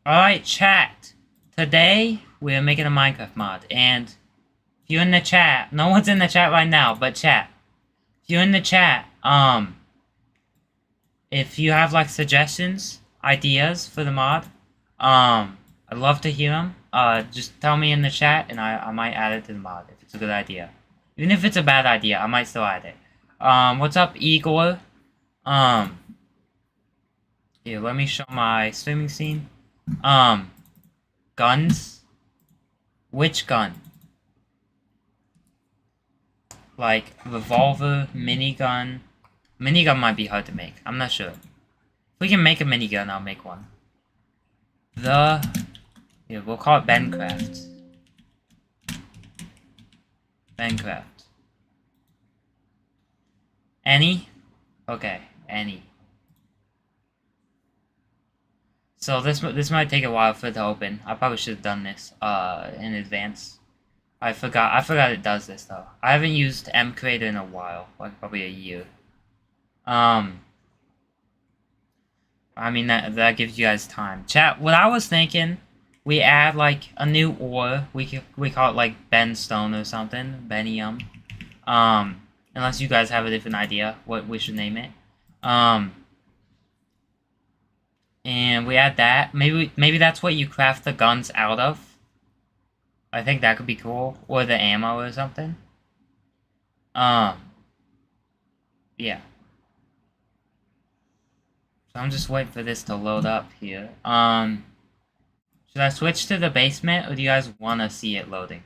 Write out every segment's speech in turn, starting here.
Alright, chat. Today, we're making a Minecraft mod, and if you're in the chat, no one's in the chat right now, but chat. If you're in the chat, if you have, like, suggestions, ideas for the mod, I'd love to hear them. Just tell me in the chat, and I might add it to the mod, if it's a good idea. Even if it's a bad idea, I might still add it. What's up, Igor? Here, let me show my streaming scene. Guns? Which gun? Like, revolver, minigun. Minigun might be hard to make. I'm not sure. If we can make a minigun, I'll make one. Yeah, we'll call it Bencraft. Bencraft. Any? Okay, any. So this might take a while for it to open. I probably should have done this in advance. I forgot it does this though. I haven't used mcreator in a while, like probably a year. I mean that gives you guys time. Chat, what I was thinking, we add like a new ore. We call it like Benstone or something. Benium. Unless you guys have a different idea what we should name it. And we add that. Maybe that's what you craft the guns out of. I think that could be cool. Or the ammo or something. Yeah. So I'm just waiting for this to load up here. Should I switch to the basement, or do you guys want to see it loading?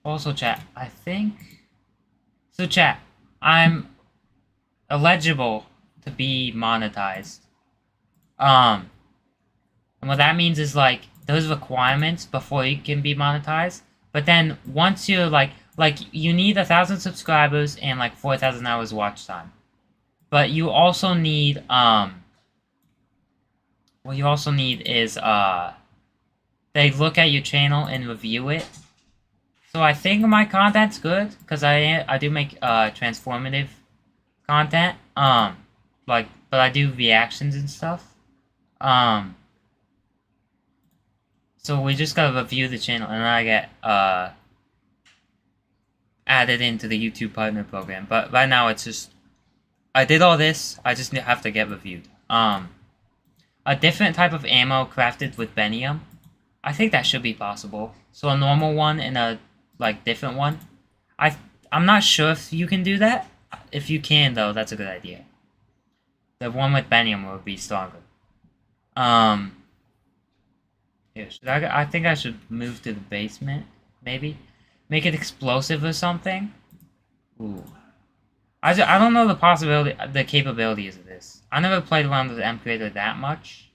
Also, chat, I think... So, chat, I'm eligible to be monetized. And what that means is, like, there's requirements before you can be monetized. But then, once you're, like, you need 1,000 subscribers and, like, 4,000 hours watch time. But you also need, what you also need is, they look at your channel and review it. So I think my content's good, because I do make, transformative content, but I do reactions and stuff. So we just gotta review the channel, and then I get, added into the YouTube Partner Program. But right now it's just, I did all this, I just have to get reviewed. A different type of ammo crafted with Benium. I think that should be possible. So a normal one and a, like, different one. I'm not sure if you can do that. If you can, though, that's a good idea. The one with Benium would be stronger. Here, I think I should move to the basement, maybe? Make it explosive or something? Ooh. I don't know the capabilities of this. I never played around with mcreator that much.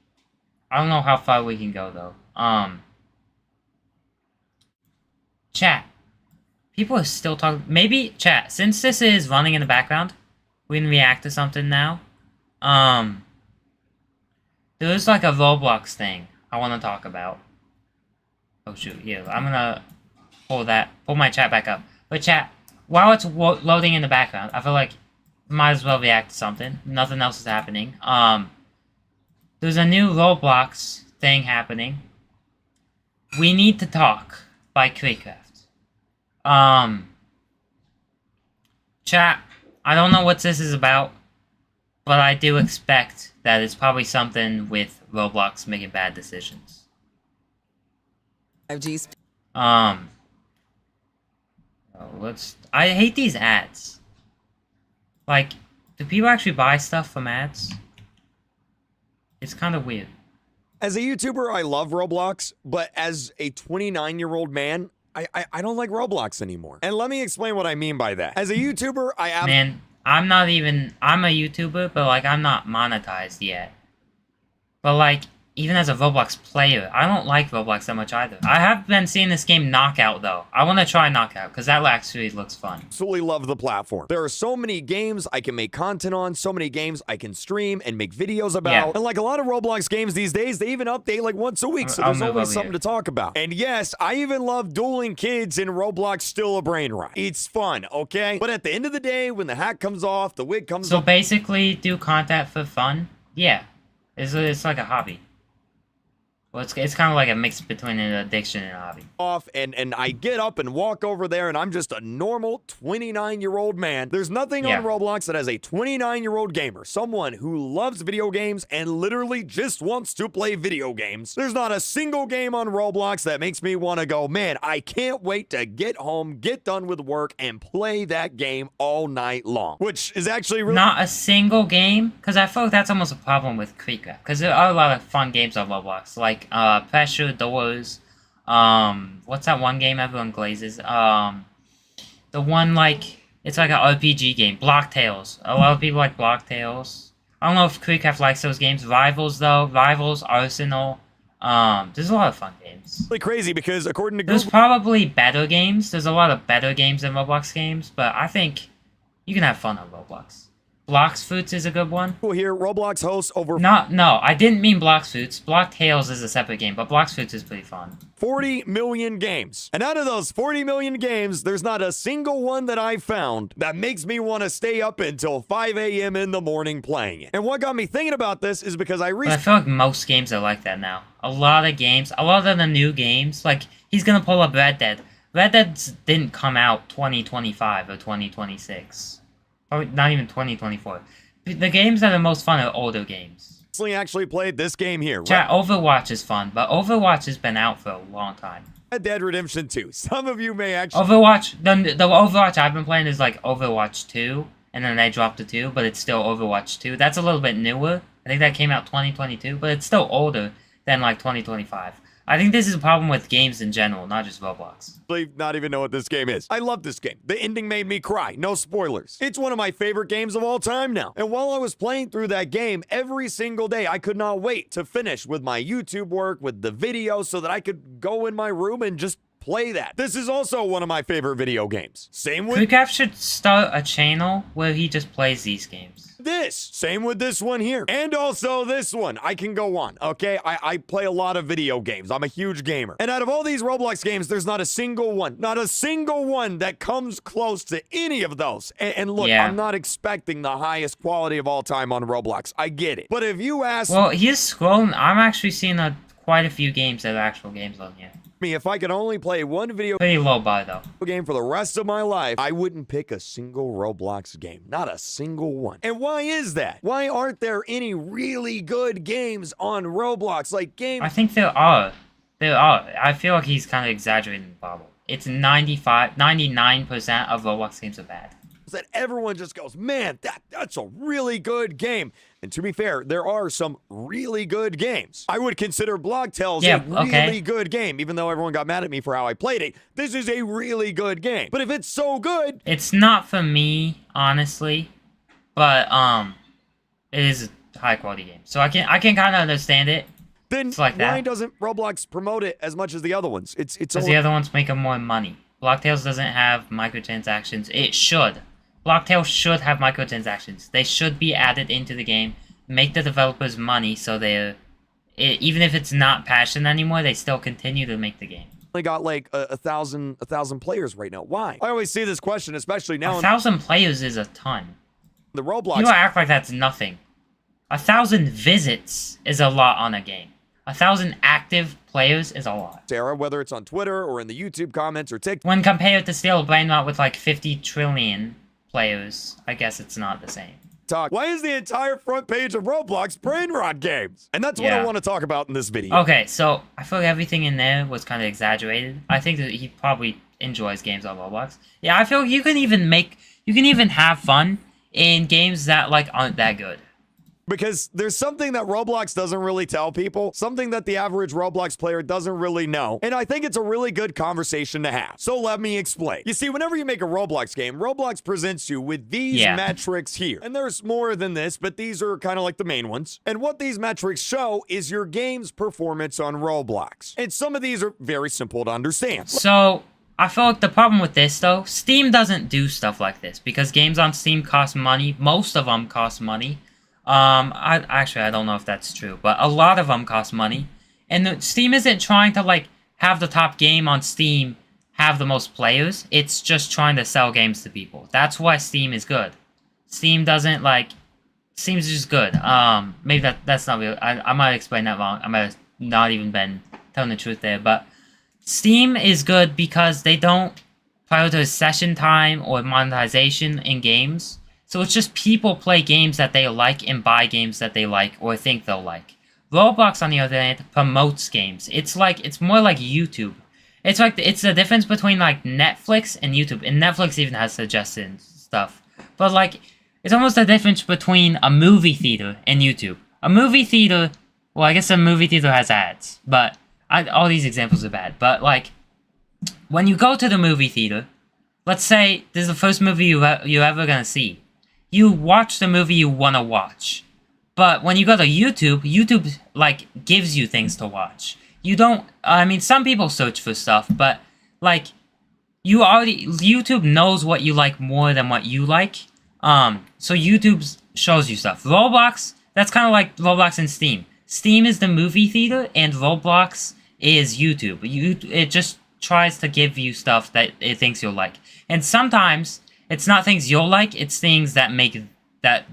I don't know how far we can go, though. Chat. People are still talking. Maybe, chat, since this is running in the background, we can react to something now. There's like a Roblox thing I want to talk about. Oh shoot, yeah, I'm gonna pull my chat back up. But chat, while it's loading in the background, I feel like might as well react to something. Nothing else is happening. There's a new Roblox thing happening. We Need to Talk by Craycraft. Chat, I don't know what this is about, but I do expect that it's probably something with Roblox making bad decisions. 5G's. I hate these ads. Like, do people actually buy stuff from ads? It's kind of weird. As a YouTuber, I love Roblox, but as a 29-year-old man, I don't like Roblox anymore. And let me explain what I mean by that. As a YouTuber, Man, I'm a YouTuber, but, like, I'm not monetized yet. But, like, even as a Roblox player, I don't like Roblox that much either. I have been seeing this game Knockout, though. I want to try Knockout, because that actually looks fun. Absolutely love the platform. There are so many games I can make content on, so many games I can stream and make videos about. Yeah. And like a lot of Roblox games these days, they even update like once a week, so I'll there's move always over something here. to talk about. And yes, I even love dueling kids in Roblox Still a Brain Rot. It's fun, okay? But at the end of the day, when the hat comes off, the wig comes So off, basically, do content for fun? Yeah. It's like a hobby. Well, it's kind of like a mix between an addiction and a hobby. and I get up and walk over there and I'm just a normal 29-year-old man. There's nothing Yeah. on Roblox that has a 29-year-old gamer, someone who loves video games and literally just wants to play video games. There's not a single game on Roblox that makes me want to go, man, I can't wait to get home, get done with work, and play that game all night long, which is actually really Not a single game? Because I feel like that's almost a problem with Creepcraft. Because there are a lot of fun games on Roblox, like Pressure Doors. What's that one game everyone glazes? The one like it's like an RPG game, Block Tales. A lot of people like Block Tales. I don't know if Creepcraft likes those games. Rivals though, Rivals, Arsenal. There's a lot of fun games. crazy because according to There's Google, probably better games. There's a lot of better games than Roblox games, but I think you can have fun on Roblox. Blocks Fruits is a good one. here, Roblox hosts over No, I didn't mean Blocks Fruits. Block Tales is a separate game, but Blocks Fruits is pretty fun. 40 million games. And out of those 40 million games, there's not a single one that I found that makes me want to stay up until 5 a.m. in the morning playing it. And what got me thinking about this is because I But I recently feel like most games are like that now. A lot of games, a lot of the new games, like, he's gonna pull up Red Dead. Red Dead didn't come out 2025 or 2026. Probably not even 2024. The games that are most fun are older games. actually played this game here. Chat, Overwatch is fun, but Overwatch has been out for a long time. Red Dead Redemption 2. Some of you may actually Overwatch, the Overwatch I've been playing is like Overwatch 2, and then they dropped the 2, but it's still Overwatch 2. That's a little bit newer. I think that came out 2022, but it's still older than like 2025. I think this is a problem with games in general, not just Roblox. not even know what this game is. I love this game. The ending made me cry. No spoilers. It's one of my favorite games of all time now. And while I was playing through that game every single day, I could not wait to finish with my YouTube work, with the video, so that I could go in my room and just play that. This is also one of my favorite video games. Same with Creepcraft should start a channel where he just plays these games. this. Same with this one here. And also this one. I can go on, okay? I play a lot of video games. I'm a huge gamer. And out of all these Roblox games, there's not a single one that comes close to any of those. And look, Yeah. I'm not expecting the highest quality of all time on Roblox. I get it. But if you ask Well, he's scrolling. I'm actually seeing quite a few games that are actual games on here. me if I could only play one video Pretty low bar, though. game for the rest of my life, I wouldn't pick a single Roblox game. Not a single one. And why is that? Why aren't there any really good games on Roblox? Like games I think there are. I feel like he's kind of exaggerating the problem. It's 99% of Roblox games are bad. that everyone just goes, man, that's a really good game. And to be fair, there are some really good games. I would consider Block Tales a really good game, even though everyone got mad at me for how I played it. This is a really good game. But if it's so good, It's not for me, honestly, but it is a high quality game. So I can kind of understand it. then It's like that. why doesn't Roblox promote it as much as the other ones? It's Because the other ones make more money. Blocktails doesn't have microtransactions. It should. Blocktails should have microtransactions. They should be added into the game. Make the developers money so even if it's not passion anymore, they still continue to make the game. only got like a thousand players right now. Why? I always see this question, especially now 1,000 players is a ton. in the Roblox. People act like that's nothing. 1,000 visits is a lot on a game. 1,000 active players is a lot. Sarah, whether it's on Twitter or in the YouTube comments or TikTok. When compared to Steel Brainrot with like 50 trillion players, I guess it's not the same. Why is the entire front page of Roblox brain rot games? And that's what I Yeah. want to talk about in this video. Okay, so I feel like everything in there was kind of exaggerated. I think that he probably enjoys games on Roblox. Yeah, I feel like you can even have fun in games that like aren't that good. Because there's something that Roblox doesn't really tell people, something that the average Roblox player doesn't really know, and I think it's a really good conversation to have. So let me explain. You see, whenever you make a Roblox game, Roblox presents you with these metrics here. And there's more than this, but these are kind of like the main ones. And what these metrics show is your game's performance on Roblox. And some of these are very simple to understand. So I feel like the problem with this, though, Steam doesn't do stuff like this because games on Steam cost money. Most of them cost money. I don't know if that's true, but a lot of them cost money. And Steam isn't trying to, like, have the top game on Steam have the most players. It's just trying to sell games to people. That's why Steam is good. Steam doesn't, like, Steam's just good. Maybe that's not real. I might explain that wrong. I might have not even been telling the truth there, but Steam is good because they don't prioritize session time or monetization in games. So it's just people play games that they like and buy games that they like or think they'll like. Roblox, on the other hand, promotes games. It's more like YouTube. It's the difference between like Netflix and YouTube. And Netflix even has suggested stuff. But like, it's almost the difference between a movie theater and YouTube. A movie theater, well, I guess a movie theater has ads, but all these examples are bad. But like, when you go to the movie theater, let's say this is the first movie you're ever gonna see. You watch the movie you want to watch. But when you go to YouTube, YouTube, like, gives you things to watch. You don't, I mean, some people search for stuff, but, like, YouTube knows what you like more than what you like. So YouTube shows you stuff. Roblox, that's kind of like Roblox and Steam. Steam is the movie theater, and Roblox is YouTube. It just tries to give you stuff that it thinks you'll like. And sometimes it's not things you'll like, it's things that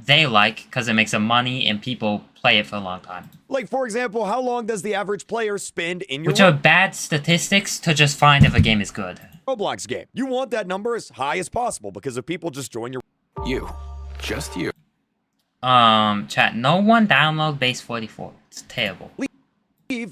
they like because it makes them money and people play it for a long time. Like, for example, how long does the average player spend in your Which are bad statistics to just find if a game is good. Roblox game? You want that number as high as possible because if people just join your... Just you. Chat, no one download Base 44. It's terrible.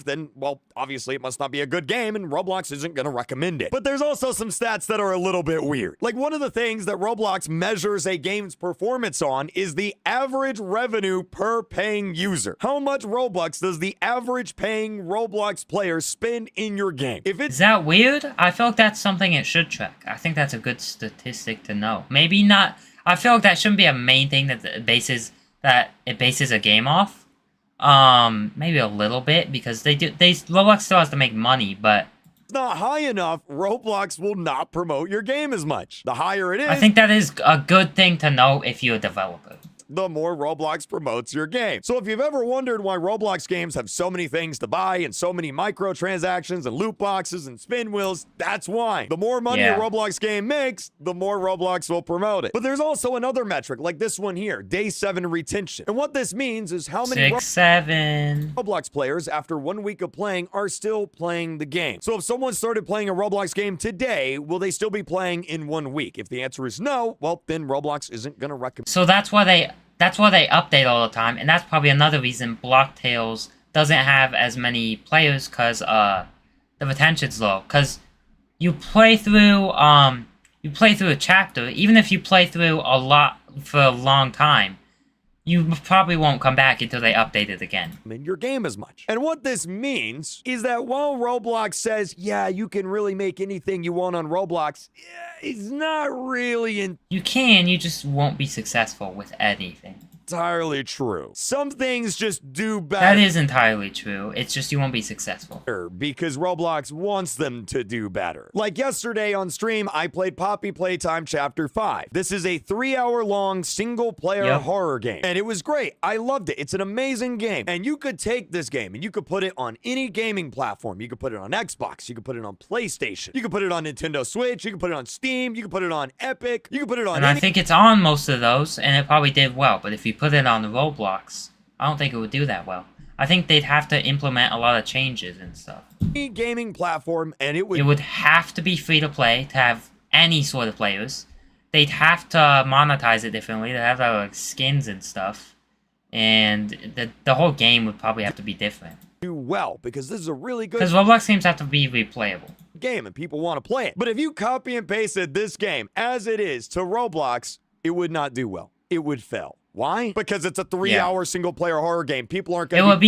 Then, well, obviously it must not be a good game and Roblox isn't going to recommend it. But there's also some stats that are a little bit weird. Like, one of the things that Roblox measures a game's performance on is the average revenue per paying user. How much Robux does the average paying Roblox player spend in your game? Is that weird? I feel like that's something it should track. I think that's a good statistic to know. Maybe not. I feel like that shouldn't be a main thing that it bases a game off. Maybe a little bit, because Roblox still has to make money, but it's not high enough, Roblox will not promote your game as much. The higher it is, I think that is a good thing to know if you're a developer. The more Roblox promotes your game. So if you've ever wondered why Roblox games have so many things to buy and so many microtransactions and loot boxes and spin wheels, that's why. The more money a Roblox game makes, the more Roblox will promote it. But there's also another metric, like this one here, day 7 retention. And what this means is how many Roblox players, after 1 week of playing, are still playing the game. So if someone started playing a Roblox game today, will they still be playing in 1 week? If the answer is no, well, then Roblox isn't going to recommend. So that's why they update all the time, and that's probably another reason Block Tales doesn't have as many players, because the retention's low. Because you play through a chapter, even if you play through a lot for a long time, you probably won't come back until they update it again. In your game as much. And what this means is that while Roblox says, yeah, you can really make anything you want on Roblox, it's not really You just won't be successful with anything. Entirely true. Some things just do better. That is entirely true. It's just you won't be successful. Because Roblox wants them to do better. Like yesterday on stream, I played Poppy Playtime Chapter 5. This is a 3-hour-long single-player horror game. And it was great. I loved it. It's an amazing game. And you could take this game and you could put it on any gaming platform. You could put it on Xbox. You could put it on PlayStation. You could put it on Nintendo Switch. You could put it on Steam. You could put it on Epic. You could put it on I think it's on most of those, and it probably did well. But if you put it on the Roblox, I don't think it would do that well. I think they'd have to implement a lot of changes and stuff. Any gaming platform, and it would have to be free to play to have any sort of players. They'd have to monetize it differently. They'd have to have like skins and stuff, and the whole game would probably have to be different. Do well, because this is a really good. Because Roblox games have to be replayable. Game and people want to play it. But if you copy and pasted this game as it is to Roblox, it would not do well. It would fail. Why? Because it's a 3-hour single-player horror game. People aren't It going would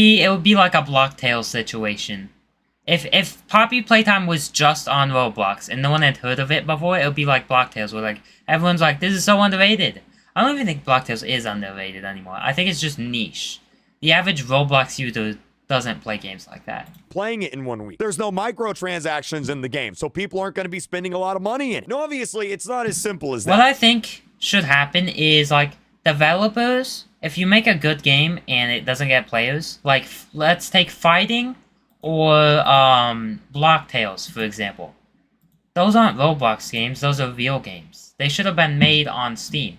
be like a Blocktail situation. If Poppy Playtime was just on Roblox and no one had heard of it before, it would be like Blocktails, where like everyone's like, this is so underrated. I don't even think Blocktails is underrated anymore. I think it's just niche. The average Roblox user doesn't play games like that. playing it in 1 week. There's no microtransactions in the game, so people aren't going to be spending a lot of money in it. No, obviously, it's not as simple as that. What I think should happen is, like, developers, if you make a good game and it doesn't get players, like, let's take Fighting or Blocktails, for example. Those aren't Roblox games, those are real games. They should have been made on Steam.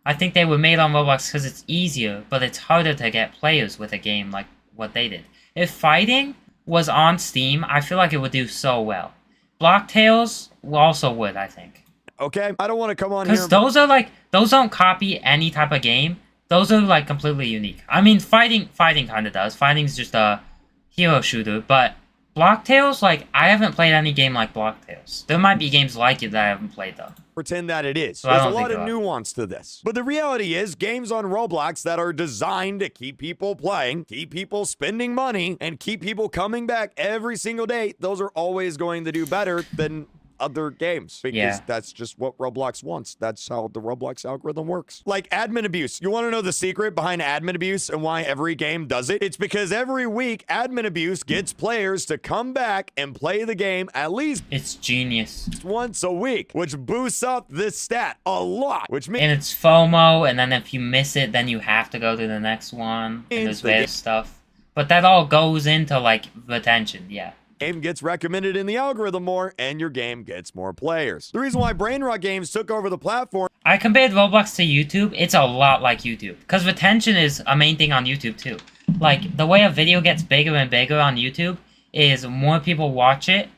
I think they were made on Roblox because it's easier, but it's harder to get players with a game like what they did. If Fighting was on Steam, I feel like it would do so well. Blocktails also would, I think. Okay, I don't want to come on here. Because those are like, those don't copy any type of game. Those are like completely unique. I mean, Fighting kind of does. Fighting's just a hero shooter, but Blocktails, like, I haven't played any game like Blocktails. There might be games like it that I haven't played, though. Pretend that it is. So I There's a don't lot think of there are. nuance to this. But the reality is, games on Roblox that are designed to keep people playing, keep people spending money, and keep people coming back every single day, those are always going to do better than other games. Because Yeah. that's just what Roblox wants. That's how the Roblox algorithm works. Like admin abuse. You want to know the secret behind admin abuse and why every game does it? It's because every week, admin abuse gets players to come back and play the game at least It's genius. once a week, which boosts up this stat a lot, which means And it's FOMO, and then if you miss it, then you have to go to the next one. And there's the rare stuff. But that all goes into, like, retention, yeah. game gets recommended in the algorithm more, and your game gets more players. The reason why Brain Rot Games took over the platform I compared Roblox to YouTube. It's a lot like YouTube. Because retention is a main thing on YouTube, too. Like, the way a video gets bigger and bigger on YouTube is more people watch it,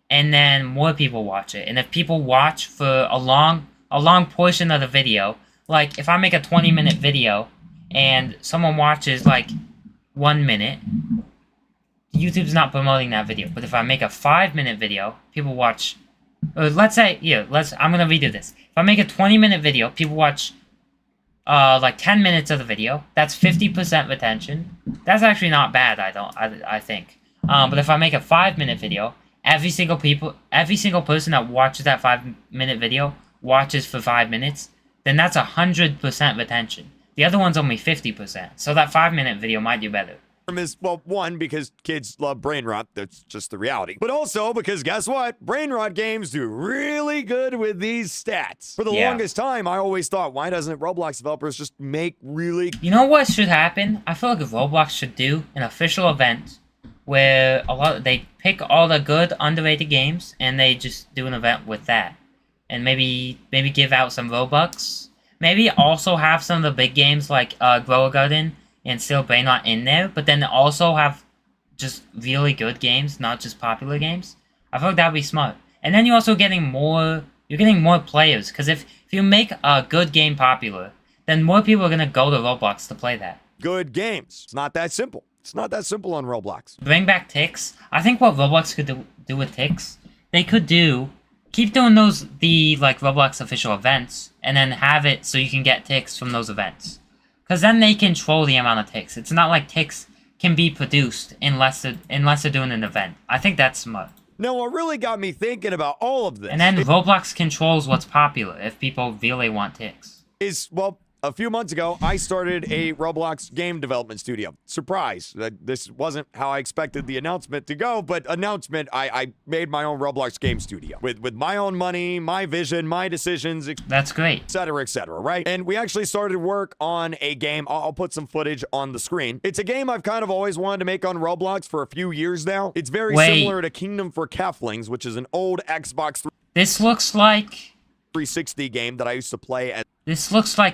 and then more people watch it. And if people watch for a long portion of the video, like, if I make a 20-minute video, and someone watches, like, 1 minute, YouTube's not promoting that video. But if I make a 5-minute video, people watch... Or let's say, I'm gonna redo this. If I make a 20-minute video, people watch, like 10 minutes of the video. That's 50% retention. That's actually not bad, I think. But if I make a 5-minute video, every single person that watches that 5-minute video watches for 5 minutes, then that's 100% retention. The other one's only 50%. So that 5-minute video might do better. is, well, one, because kids love Brain Rot. That's just the reality. But also because, guess what? Brain Rot Games do really good with these stats. For the Yeah. longest time, I always thought, why doesn't Roblox developers just make really... You know what should happen? I feel like Roblox should do an official event where they pick all the good underrated games and they just do an event with that, and maybe give out some Robux. Maybe also have some of the big games like Grow a Garden and Still Brain Rot in there, but then also have just really good games, not just popular games. I feel like that'd be smart. And then you're also getting more players, because if you make a good game popular, then more people are gonna go to Roblox to play that. good games. It's not that simple. It's not that simple on Roblox. Bring back ticks. I think what Roblox could do with ticks, they could keep doing the like Roblox official events, and then have it so you can get ticks from those events. Because then they control the amount of ticks. It's not like ticks can be produced unless they're doing an event. I think that's smart. Now, what really got me thinking about all of this And then Roblox controls what's popular if people really want ticks. is, well, a few months ago, I started a Roblox game development studio. Surprise. This wasn't how I expected the announcement to go, but I made my own Roblox game studio with my own money, my vision, my decisions, That's great. et cetera, right? And we actually started work on a game. I'll put some footage on the screen. It's a game I've kind of always wanted to make on Roblox for a few years now. It's very similar to Kingdom for Keflings, which is an old Xbox This looks like 360 game that I used to play as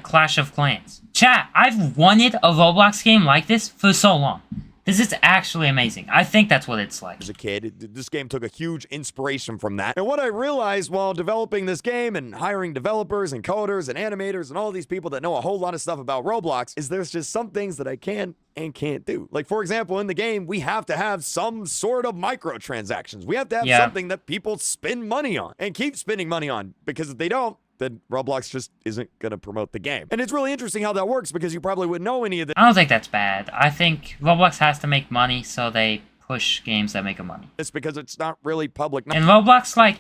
Clash of Clans. Chat, I've wanted a Roblox game like this for so long. This is actually amazing. I think that's what it's like. a kid. This game took a huge inspiration from that. And what I realized while developing this game and hiring developers and coders and animators and all these people that know a whole lot of stuff about Roblox is there's just some things that I can and can't do. Like, for example, in the game, we have to have some sort of microtransactions. We have to have something that people spend money on and keep spending money on, because if they don't, then Roblox just isn't going to promote the game. And it's really interesting how that works because you probably wouldn't know any of I don't think that's bad. I think Roblox has to make money, so they push games that make money. this because it's not really public. And Roblox, like,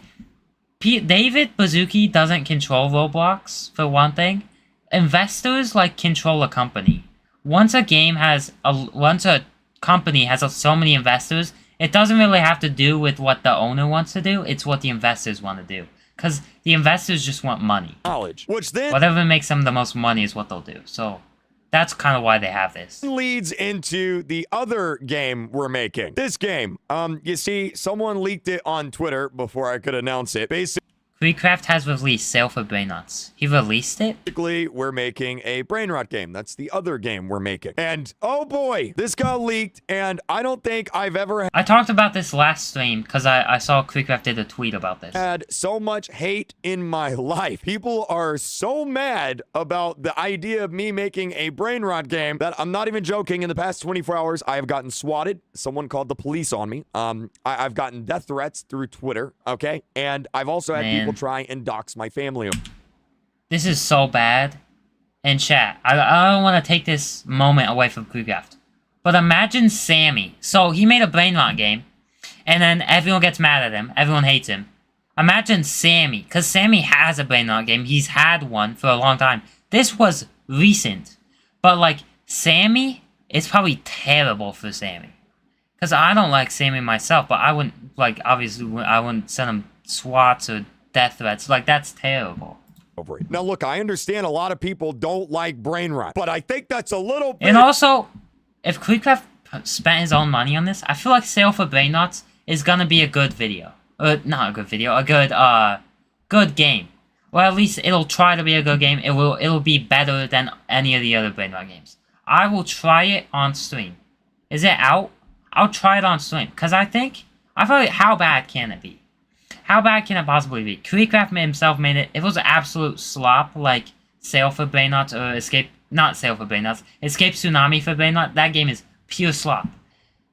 David Baszucki doesn't control Roblox, for one thing. Investors, like, control a company. Once a company has so many investors, it doesn't really have to do with what the owner wants to do, it's what the investors want to do. Because the investors just want money. Knowledge, which then Whatever makes them the most money is what they'll do. So, that's kind of why they have this. leads into the other game we're making. This game, you see, someone leaked it on Twitter before I could announce it. KreekCraft has released Sale for Brainnuts. He released it? Basically, we're making a brain rot game. That's the other game we're making. And, oh boy, this got leaked, and I don't think I've ever I talked about this last stream because I saw KreekCraft did a tweet about this. had so much hate in my life. People are so mad about the idea of me making a brain rot game that I'm not even joking. In the past 24 hours, I have gotten swatted. Someone called the police on me. I've gotten death threats through Twitter, okay? And I've also had people try and dox my family. This is so bad. And chat, I don't want to take this moment away from KreekCraft. But imagine Sammy. So he made a brain rot game. And then everyone gets mad at him. Everyone hates him. Imagine Sammy. Because Sammy has a brain rot game. He's had one for a long time. This was recent. But like, Sammy is probably terrible for Sammy. Because I don't like Sammy myself. But I wouldn't, like, obviously, I wouldn't send him swats or death threats. Like, that's terrible. Over it. Now, look, I understand a lot of people don't like brain rot, but I think that's a little bit... And also, if KreekCraft spent his own money on this, I feel like Sale for Brainnuts is gonna be a good video. Not a good video, a good game. Or at least it'll try to be a good game. It'll be better than any of the other brain rot games. I will try it on stream. Is it out? I'll try it on stream. Because I feel like, how bad can it be? How bad can it possibly be? KreekCraft himself made it. If it was an absolute slop, like Sale for Brainnuts or Escape Tsunami for Brainnuts, that game is pure slop.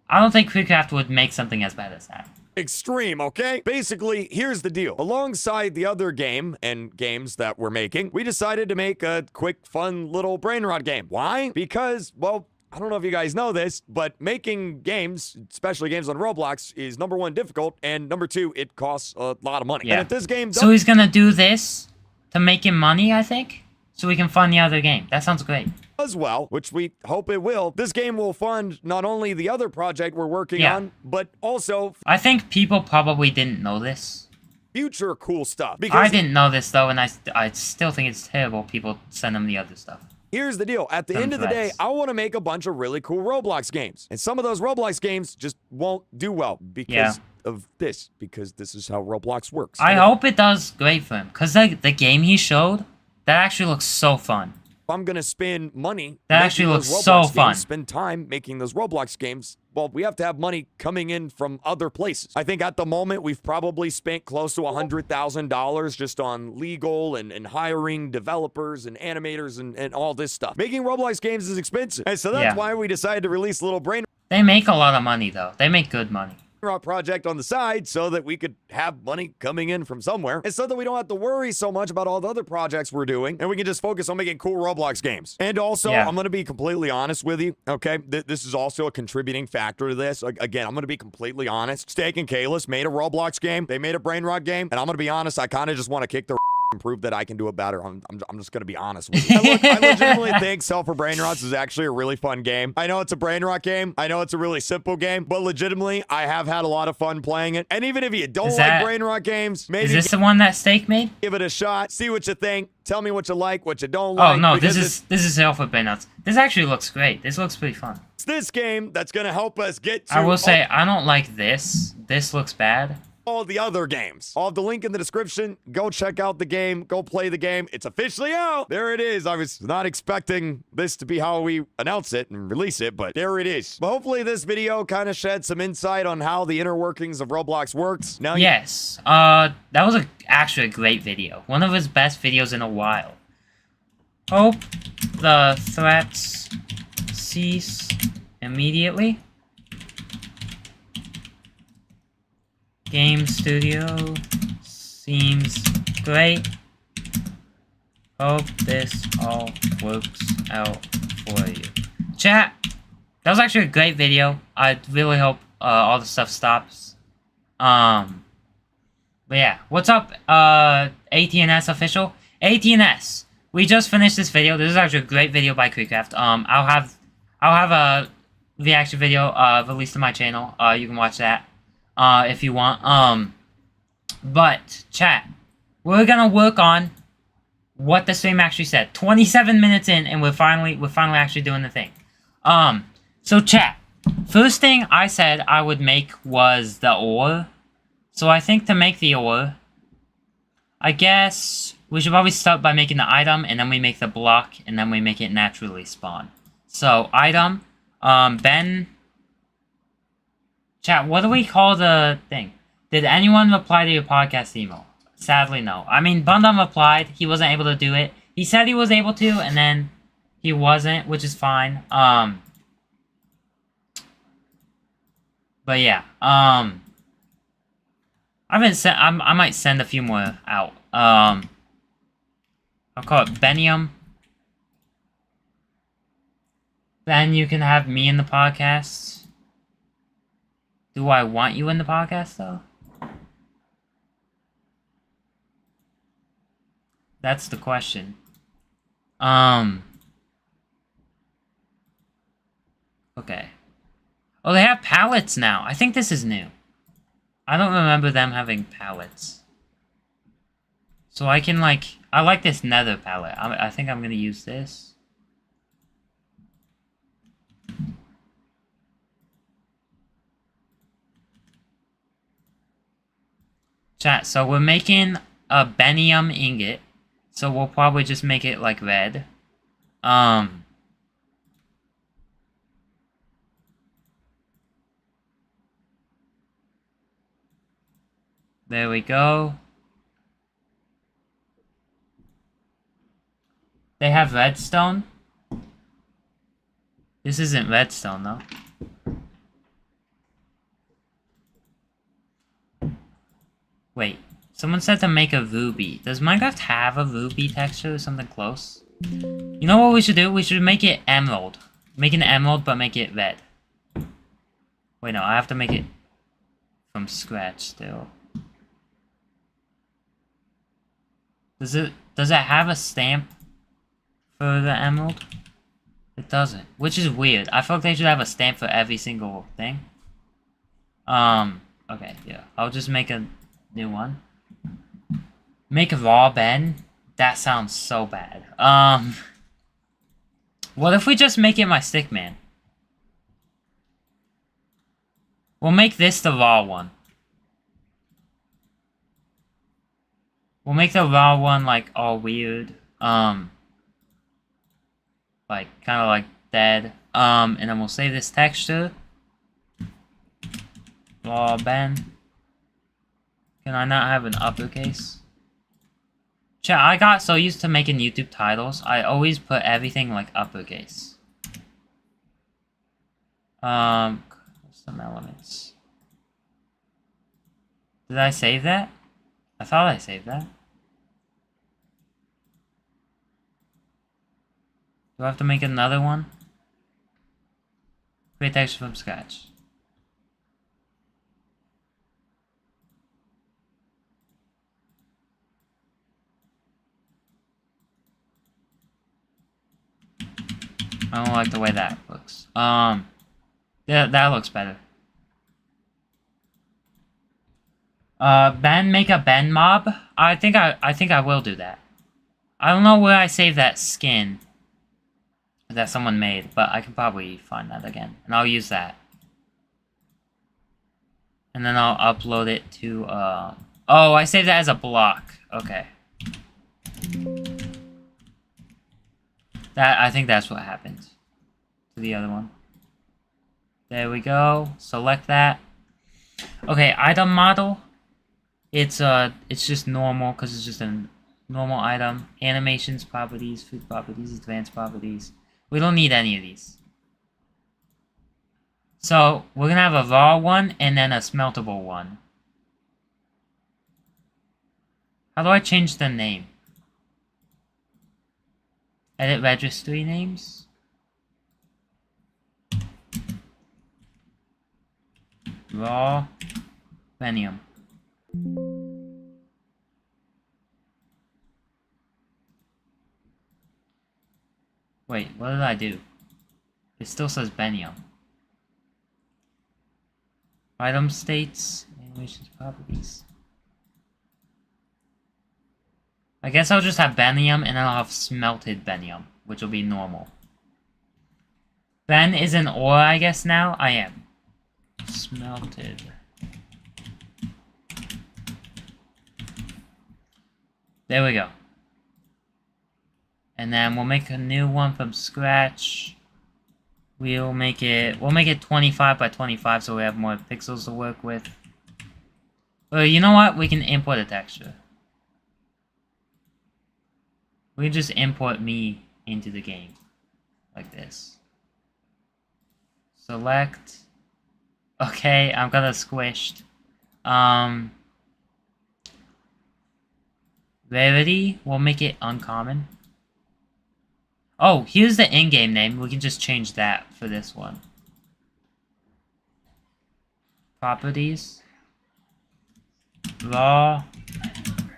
I don't think KreekCraft would make something as bad as that. Extreme, okay? Basically, here's the deal. Alongside the other game and games that we're making, we decided to make a quick, fun little brain rot game. Why? Because, well, I don't know if you guys know this, but making games, especially games on Roblox, is number one, difficult, and number two, it costs a lot of money. Yeah. And if this game So he's gonna do this to make him money, I think? So we can fund the other game. That sounds great. does well, which we hope it will, this game will fund not only the other project we're working on, but also I think people probably didn't know this. future cool stuff. I didn't know this, though, and I still think it's terrible people send them the other stuff. Here's the deal. At the end of the day, I want to make a bunch of really cool Roblox games. And some of those Roblox games just won't do well because of this. Because this is how Roblox works. I hope it does great for him. Because the game he showed, that actually looks so fun. If I'm going to spend money... That actually looks so fun. Spend time making those Roblox games. Well, we have to have money coming in from other places. I think at the moment, we've probably spent close to $100,000 just on legal and hiring developers and animators and all this stuff. Making Roblox games is expensive. And so that's why we decided to release a little brain They make a lot of money, though. They make good money. rot project on the side so that we could have money coming in from somewhere and so that we don't have to worry so much about all the other projects we're doing and we can just focus on making cool Roblox games. And also, I'm going to be completely honest with you, okay? This is also a contributing factor to this. Again, I'm going to be completely honest. Steak and Kalis made a Roblox game. They made a brain rot game. And I'm going to be honest, I kind of just want to kick the and prove that I can do it better. I'm just going to be honest with you. Look, I legitimately think Sell for Brain Rots is actually a really fun game. I know it's a brain rot game. I know it's a really simple game, but legitimately, I have had a lot of fun playing it. And even if you don't like brain rot games, maybe is this the one that Steak made? Give it a shot. See what you think. Tell me what you like, what you don't like. Oh no, this is Sale for Brain Rots. This actually looks great. This looks pretty fun. It's this game that's going to help us get to... I will say, I don't like this. This looks bad. All the other games. I'll have the link in the description. Go check out the game. Go play the game. It's officially out. There it is. I was not expecting this to be how we announce it and release it, but there it is. But hopefully this video kind of shed some insight on how the inner workings of Roblox works. Now, yes. That was actually a great video. One of his best videos in a while. Hope the threats cease immediately. Game Studio seems great. Hope this all works out for you. Chat, that was actually a great video. I really hope all the stuff stops. But yeah, what's up, ATNS official? ATNS, we just finished this video. This is actually a great video by KreekCraft. I'll have a reaction video released to my channel. You can watch that if you want. But chat, we're gonna work on what the stream actually said. 27 minutes in, and we're finally actually doing the thing. So chat, first thing I said I would make was the ore. So I think to make the ore, I guess we should probably start by making the item, and then we make the block, and then we make it naturally spawn. So item, Ben. Chat, what do we call the thing? Did anyone reply to your podcast email? Sadly, no. I mean, Bundum replied. He wasn't able to do it. He said he was able to, and then he wasn't, which is fine. But yeah. I might send a few more out. I'll call it Benium. Then you can have me in the podcast. Do I want you in the podcast, though? That's the question. Okay. Oh, they have palettes now. I think this is new. I don't remember them having palettes. So I can, like... I like this nether palette. I think I'm gonna use this. Chat, so we're making a Benium ingot. So we'll probably just make it, like, red. There we go. They have redstone. This isn't redstone, though. Wait. Someone said to make a ruby. Does Minecraft have a ruby texture or something close? You know what we should do? We should make it emerald. Make an emerald, but make it red. Wait, no. I have to make it from scratch still. Does it have a stamp for the emerald? It doesn't, which is weird. I feel like they should have a stamp for every single thing. Okay, yeah. I'll just make a new one. Make a raw Ben? That sounds so bad. What if we just make it my stick man? We'll make this the raw one. We'll make the raw one, like, all weird. Like, kind of like dead. And then we'll save this texture. Raw Ben. Can I not have an uppercase? Chat, I got so used to making YouTube titles, I always put everything, like, uppercase. Some elements. Did I save that? I thought I saved that. Do I have to make another one? Create texture from scratch. I don't like the way that looks. Yeah, that looks better. Ben, make a Ben mob? I think I will do that. I don't know where I saved that skin that someone made, but I can probably find that again. And I'll use that. And then I'll upload it to, oh, I saved that as a block. Okay. I think that's what happened to the other one. There we go. Select that. Okay, item model. It's just normal because it's just a normal item. Animations, properties, food properties, advanced properties. We don't need any of these. So we're gonna have a raw one and then a smeltable one. How do I change the name? Edit registry names. Raw. Venium. Wait, what did I do? It still says Benium. Item states, animations, properties. I guess I'll just have Benium and then I'll have smelted Benium, which will be normal. Ben is an ore, I guess now? I am. Smelted. There we go. And then we'll make a new one from scratch. We'll make it 25 by 25 so we have more pixels to work with. You know what? We can import a texture. We can just import me into the game. Like this. Select. Okay, I'm gonna squished. Rarity, we'll make it uncommon. Oh, here's the in-game name. We can just change that for this one. Properties. Raw.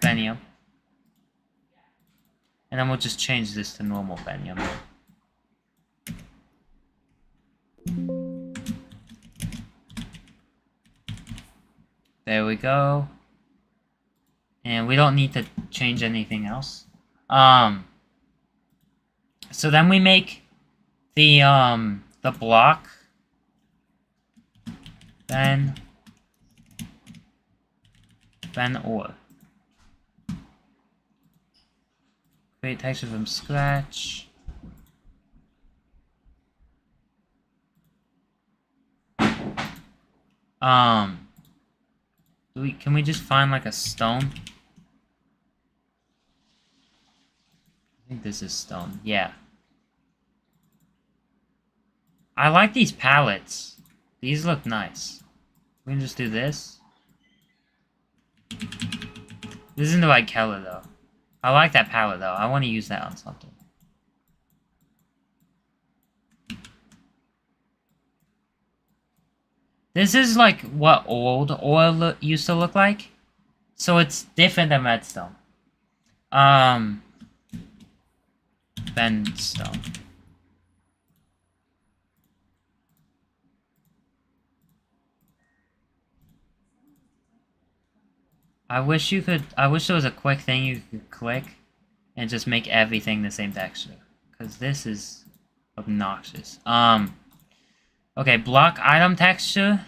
Benium. And then we'll just change this to normal Benium. There we go. And we don't need to change anything else. So then we make the block. Ben ore. Create texture from scratch. Can we just find like a stone? I think this is stone. Yeah. I like these palettes. These look nice. We can just do this. This isn't the right color though. I like that palette though. I want to use that on something. This is like what old ore used to look like. So it's different than redstone. Bendstone. I wish there was a quick thing you could click and just make everything the same texture. Because this is obnoxious. Okay, block item texture.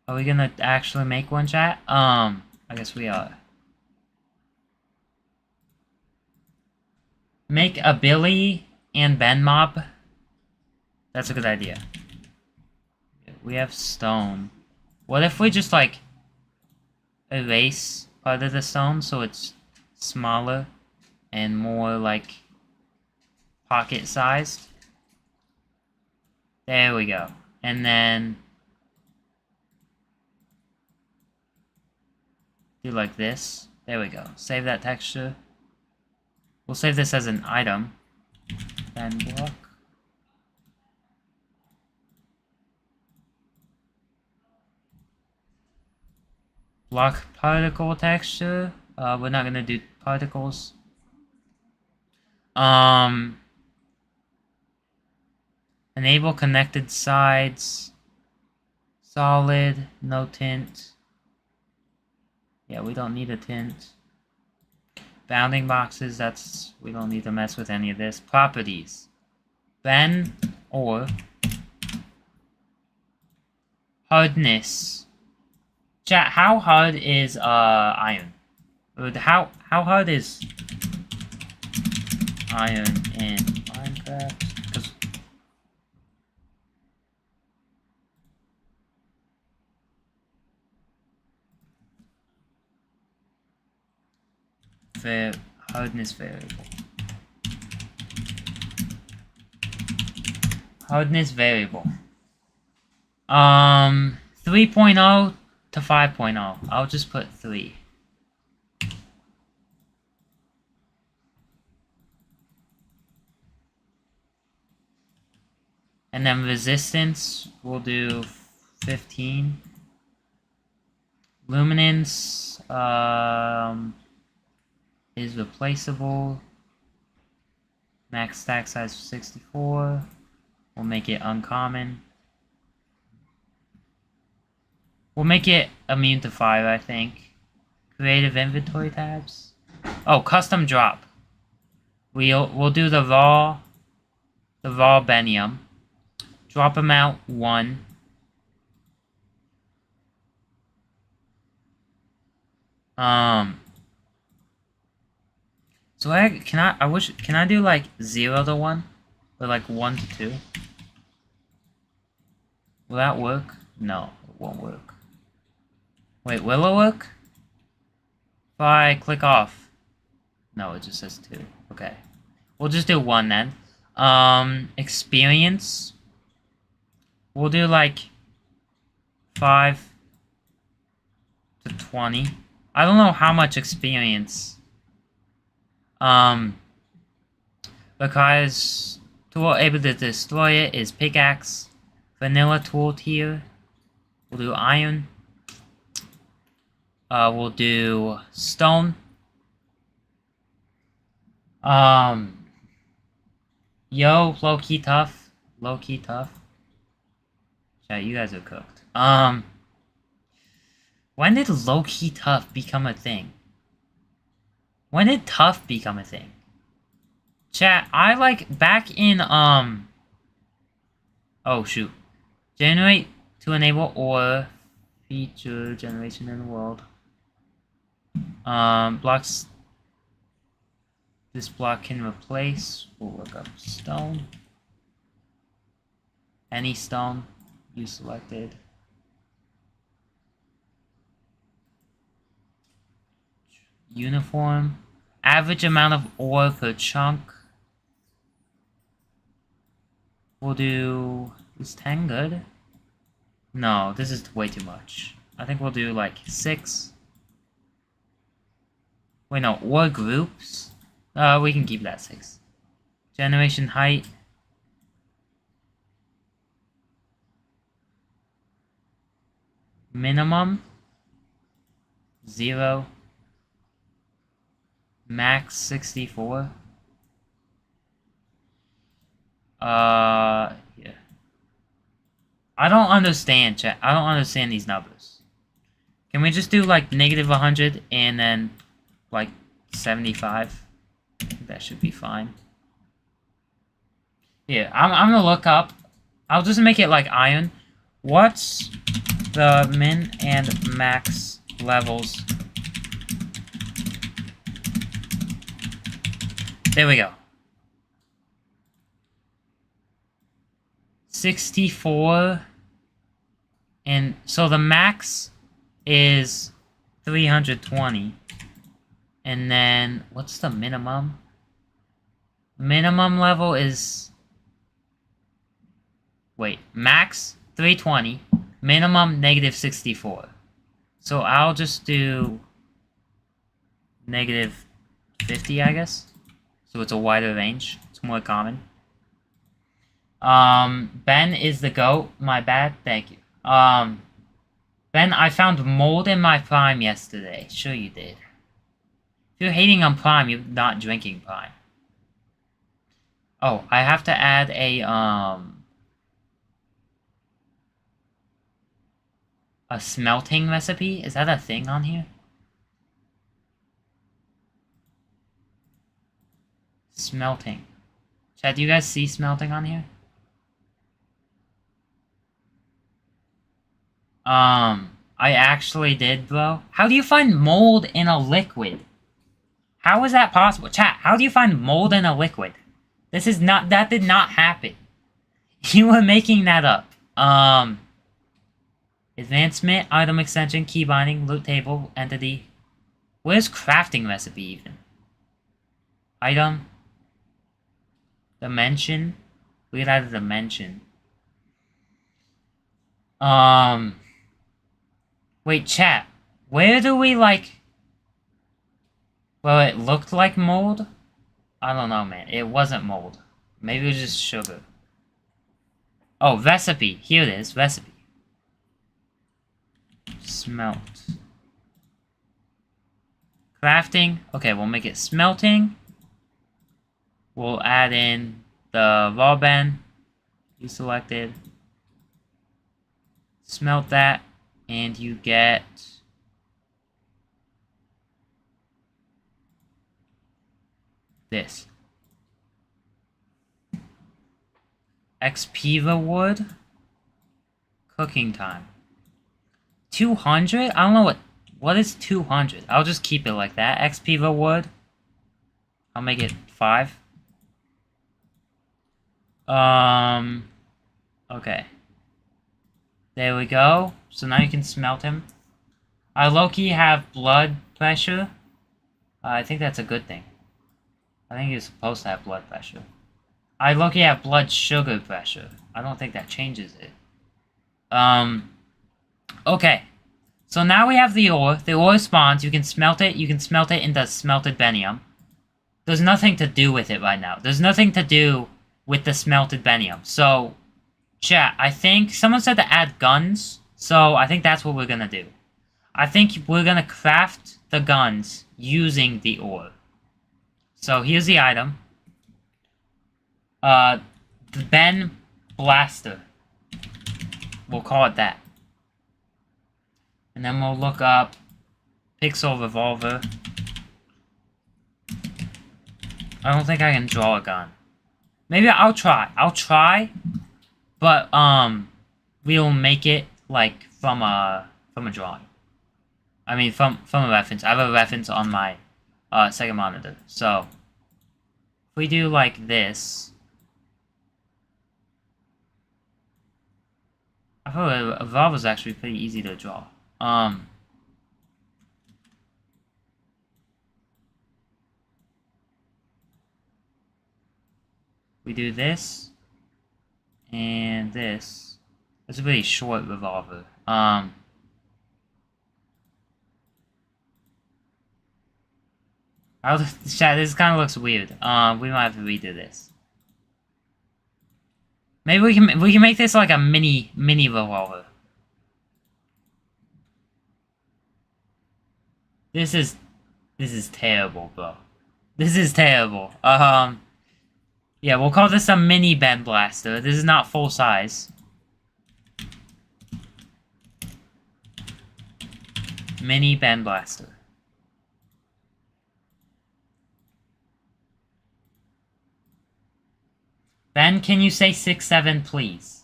Are we gonna actually make one, chat? I guess we are. Make a Billy and Ben mob. That's a good idea. We have stone. What if we just, like, erase part of the stone so it's smaller and more, like, pocket-sized? There we go. And then do like this. There we go. Save that texture. We'll save this as an item. Then block. Block particle texture. We're not gonna do particles. Enable connected sides. Solid, no tint. Yeah, we don't need a tint. Bounding boxes, we don't need to mess with any of this. Properties. Ben ore. Hardness. Chat, how hard is iron? How hard is iron in Minecraft? Hardness variable. Hardness variable. 3.0 to 5.0. I'll just put 3. And then resistance, we'll do 15. Luminance is replaceable. Max stack size 64. We'll make it uncommon. We'll make it immune to fire, I think. Creative inventory tabs. Oh, custom drop. We'll do the raw benium. Drop amount 1. So can I do like 0 to 1? Or like 1 to 2? Will that work? No, it won't work. Wait, will it work? If I click off. No, it just says 2. Okay. We'll just do 1 then. Experience. We'll do like 5 to 20. I don't know how much experience. Because tool able to destroy it is pickaxe. Vanilla tool tier. We'll do iron. We'll do stone. Yo, low-key tough. Low-key tough. Chat, you guys are cooked. When did low-key tough become a thing? When did tough become a thing? Chat, I like back in, oh shoot. Generate to enable ore feature generation in the world. Blocks. This block can replace. We'll look up stone. Any stone you selected. Uniform. Average amount of ore per chunk. We'll do... Is 10 good? No, this is way too much. I think we'll do like 6. Wait, no, ore groups? We can keep that 6. Generation height. Minimum. 0. Max 64. Yeah. I don't understand, chat. I don't understand these numbers. Can we just do like negative 100 and then like 75? I think that should be fine. Yeah, I'm gonna look up. I'll just make it like iron. What's the min and max levels? There we go. 64. And so the max is 320. And then what's the minimum? Minimum level is... Wait, max 320. Minimum negative 64. So I'll just do negative 50, I guess. So it's a wider range. It's more common. Ben is the GOAT. My bad. Thank you. Ben, I found mold in my Prime yesterday. Sure you did. If you're hating on Prime, you're not drinking Prime. Oh, I have to add a smelting recipe? Is that a thing on here? Smelting. Chat, do you guys see smelting on here? I actually did, bro. How do you find mold in a liquid? How is that possible? Chat, how do you find mold in a liquid? This is not, that did not happen. You were making that up. Advancement, item extension, key binding, loot table, entity. Where's crafting recipe even? Item. Dimension. We could add a dimension. Wait, chat. Where do we, like... Well, it looked like mold? I don't know, man. It wasn't mold. Maybe it was just sugar. Oh, recipe. Here it is. Recipe. Smelt. Crafting. Okay, we'll make it smelting. We'll add in the raw band. You selected. Smelt that. And you get... this. XP reward. Cooking time. 200? I don't know what is 200. I'll just keep it like that. XP reward. I'll make it 5. Okay. There we go. So now you can smelt him. I low-key have blood pressure. I think that's a good thing. I think you're supposed to have blood pressure. I low-key have blood sugar pressure. I don't think that changes it. Okay. So now we have the ore. The ore spawns. You can smelt it. You can smelt it into smelted benium. There's nothing to do with it right now. There's nothing to do with the smelted benium. So, chat, I think someone said to add guns. So, I think that's what we're gonna do. I think we're gonna craft the guns using the ore. So, here's the item. The Ben Blaster. We'll call it that. And then we'll look up Pixel Revolver. I don't think I can draw a gun. Maybe I'll try. I'll try, but we'll make it like from a drawing. I mean from a reference. I have a reference on my second monitor. So if we do like this, I thought a revolver was actually pretty easy to draw. We do this and this. It's a really short revolver. Chat, this kind of looks weird. We might have to redo this. Maybe we can make this like a mini revolver. This is terrible, bro. This is terrible. Yeah, we'll call this a mini Ben Blaster. This is not full size. Mini Ben Blaster. Ben, can you say 6-7, please?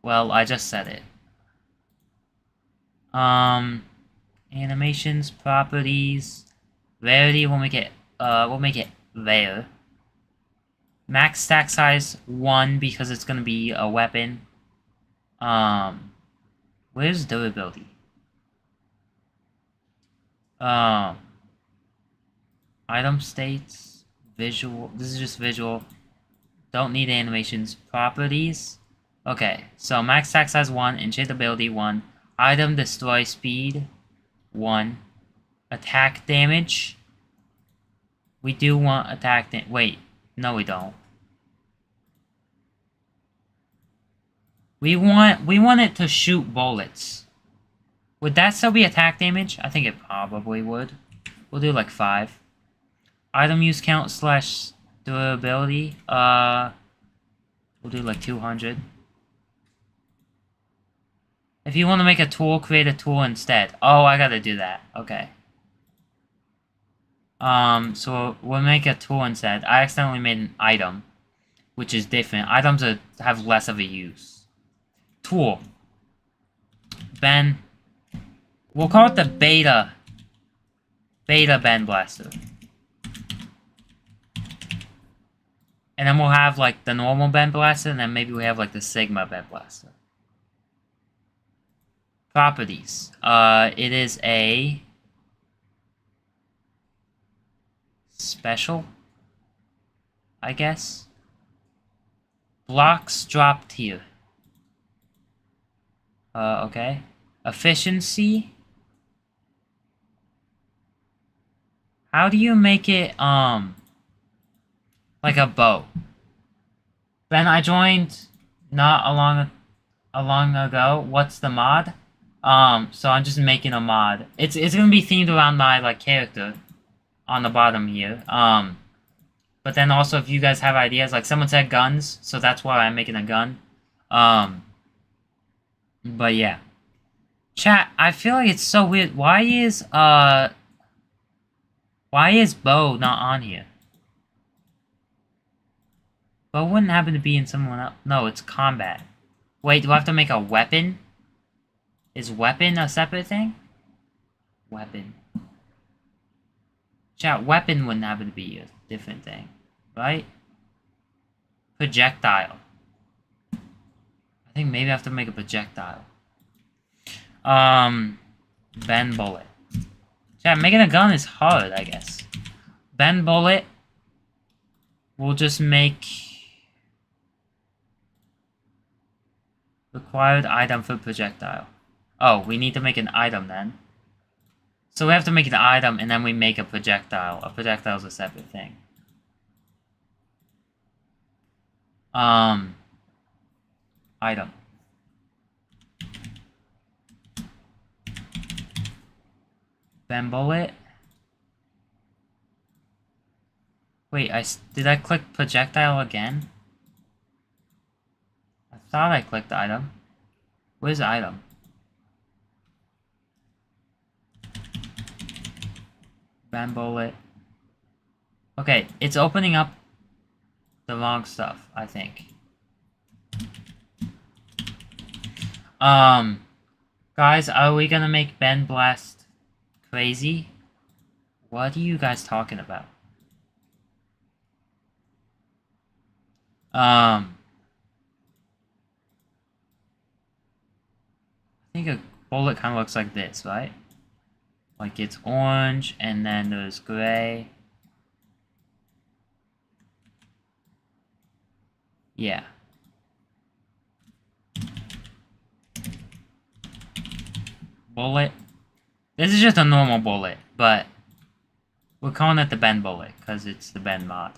Well, I just said it. Animations, properties, rarity. We'll make it rare. Max stack size 1 because it's gonna be a weapon. Where's durability? Item states, visual. This is just visual. Don't need animations. Properties. Okay, so max stack size 1, enchant ability 1, item destroy speed 1, attack damage. We do want attack damage. Wait, no we don't. We want it to shoot bullets. Would that still be attack damage? I think it probably would. We'll do like 5. Item use count / durability. We'll do like 200. If you want to make a tool, create a tool instead. Oh, I gotta do that. Okay. So we'll make a tool instead. I accidentally made an item, which is different. Items have less of a use. Tool. Ben. We'll call it the Beta Ben Blaster. And then we'll have like the normal Ben Blaster, and then maybe we have like the Sigma Ben Blaster. Properties. It is a special, I guess. Blocks dropped here. Okay. Efficiency. How do you make it, like a bow? Ben, I joined not a long ago. What's the mod? So I'm just making a mod. It's gonna be themed around my like character on the bottom here. But then also if you guys have ideas, like someone said guns, so that's why I'm making a gun. But yeah. Chat, I feel like it's so weird. Why is Bo not on here? Bo wouldn't happen to be in someone else. No, it's combat. Wait, do I have to make a weapon? Is weapon a separate thing? Weapon. Chat, weapon wouldn't happen to be a different thing, right? Projectile. I think maybe I have to make a projectile. Ben bullet. Chat, making a gun is hard, I guess. Ben bullet. We'll just make required item for projectile. Oh, we need to make an item then. So we have to make an item and then we make a projectile. A projectile is a separate thing. Item. Ben bullet. Wait, did I click projectile again? I thought I clicked item. Where's item? Ben bullet. Okay, it's opening up the wrong stuff, I think. Guys, are we gonna make Ben Blast crazy? What are you guys talking about? I think a bullet kind of looks like this, right? Like it's orange, and then there's gray. Yeah. Bullet. This is just a normal bullet, but we're calling it the Ben bullet because it's the Ben mod.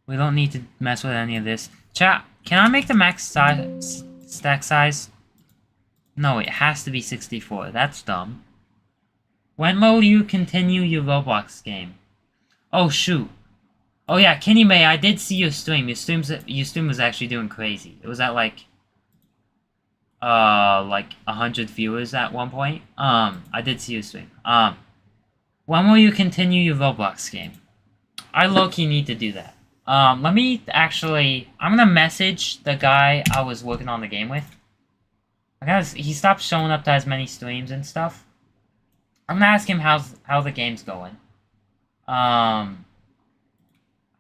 We don't need to mess with any of this. Chat, can I make the max size, stack size? No, it has to be 64. That's dumb. When will you continue your Roblox game? Oh, shoot. Oh, yeah, Kenny May, I did see your stream. Your stream was actually doing crazy. It was at, like 100 viewers at one point. I did see your stream. When will you continue your Roblox game? I low-key need to do that. Let me actually... I'm gonna message the guy I was working on the game with. He stopped showing up to as many streams and stuff. I'm gonna ask him how the game's going. I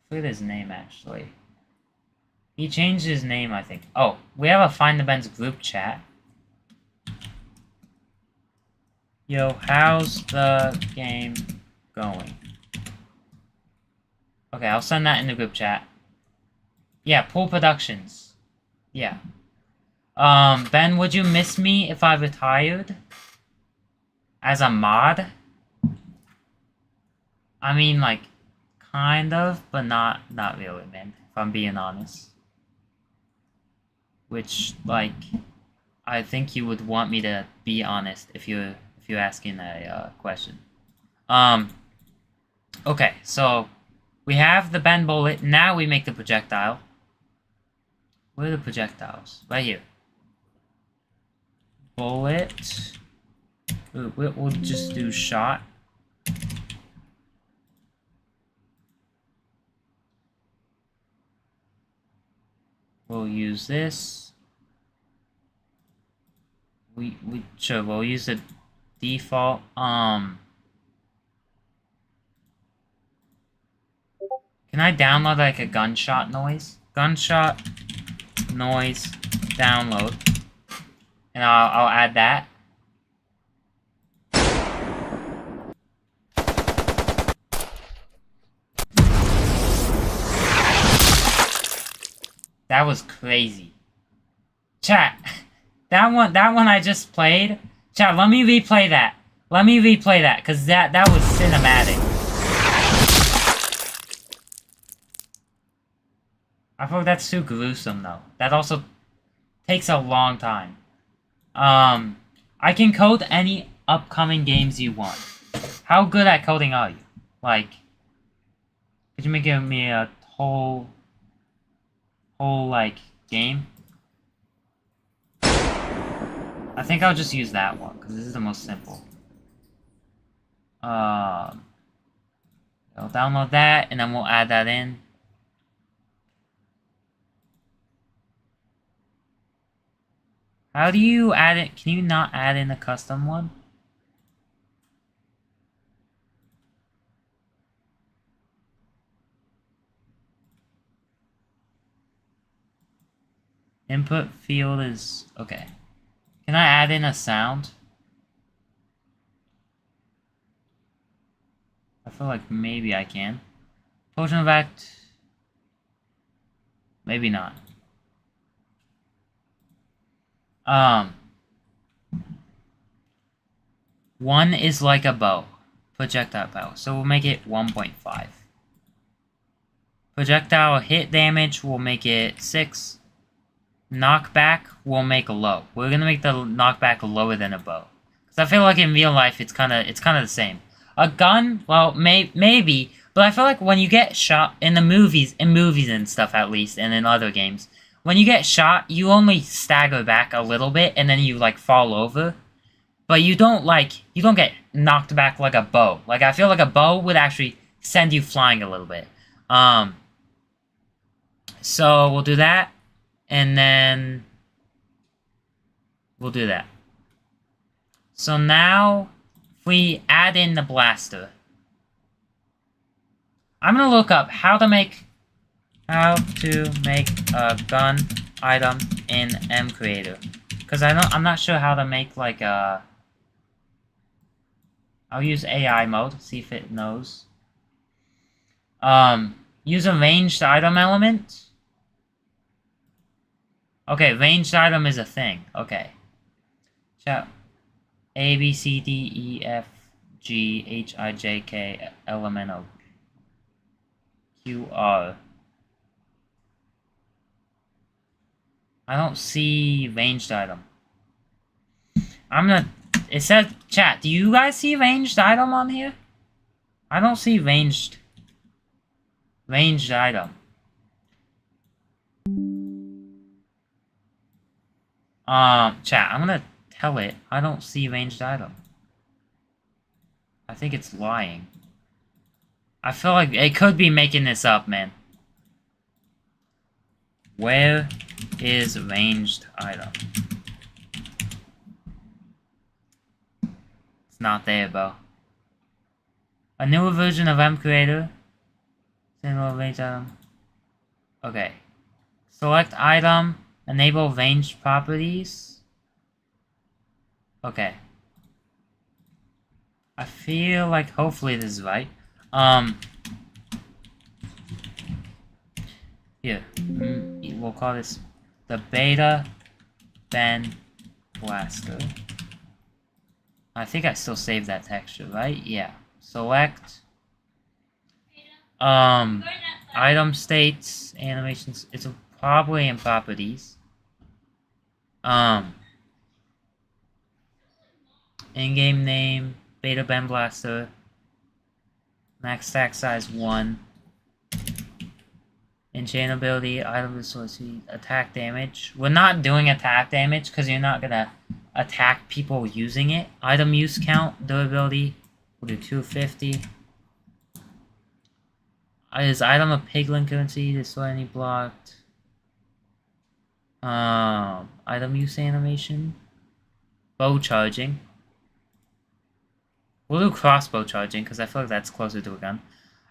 forget his name, actually. He changed his name, I think. Oh, we have a Find the Ben's group chat. Yo, how's the game going? Okay, I'll send that in the group chat. Yeah, Pool Productions. Yeah. Ben, would you miss me if I retired? As a mod? I mean, like, kind of, but not really, man. If I'm being honest. Which, like, I think you would want me to be honest if you're asking a question. Okay, so we have the Ben bullet. Now we make the projectile. Where are the projectiles? Right here. Bullet. We'll just do shot. We'll use this. Sure, we'll use the default. Can I download like a gunshot noise? Gunshot noise download. And I'll add that. That was crazy. Chat, that one I just played. Chat, let me replay that. Let me replay that, cause that was cinematic. I feel like that's too gruesome, though. That also takes a long time. I can code any upcoming games you want. How good at coding are you? Like, could you make me a whole like game? I think I'll just use that one because this is the most simple. I'll download that and then we'll add that in. How do you add it? Can you not add in a custom one? Input field is... okay. Can I add in a sound? I feel like maybe I can. Potion of Act... maybe not. One is like a bow. Projectile power. So we'll make it 1.5. Projectile hit damage, we'll make it 6. Knockback, we'll make low. We're gonna make the knockback lower than a bow. Because I feel like in real life, it's kind of the same. A gun, well, maybe. But I feel like when you get shot, in the movies, and stuff at least, and in other games, when you get shot, you only stagger back a little bit, and then you, like, fall over. But you don't get knocked back like a bow. Like, I feel like a bow would actually send you flying a little bit. So, we'll do that. And then... we'll do that. So now, if we add in the blaster... I'm gonna look up how to make a gun item in MCreator. Because I'm not sure how to make, like, a... I'll use AI mode, see if it knows. Use a ranged item element. Okay, ranged item is a thing. Okay. Chat. A, B, C, D, E, F, G, H, I, J, K, L, M, N, O, Q, R. I don't see ranged item. It says, chat, do you guys see ranged item on here? I don't see ranged item. Chat, I'm gonna tell it, I don't see ranged item. I think it's lying. I feel like it could be making this up, man. Where is ranged item? It's not there, bro. A newer version of MCreator. Single ranged item. Okay. Select item. Enable ranged properties. Okay. I feel like hopefully this is right. Here. We'll call this the Beta Ben Blaster. I think I still saved that texture, right? Yeah. Select. Item states, animations. It's probably in properties. In-game name, Beta Ben Blaster. Max stack size 1. Enchant ability, item resource, attack damage. We're not doing attack damage because you're not gonna attack people using it. Item use count, durability, we'll do 250. Is item a piglin currency? Destroy any blocked. Item use animation. Bow charging. We'll do crossbow charging because I feel like that's closer to a gun.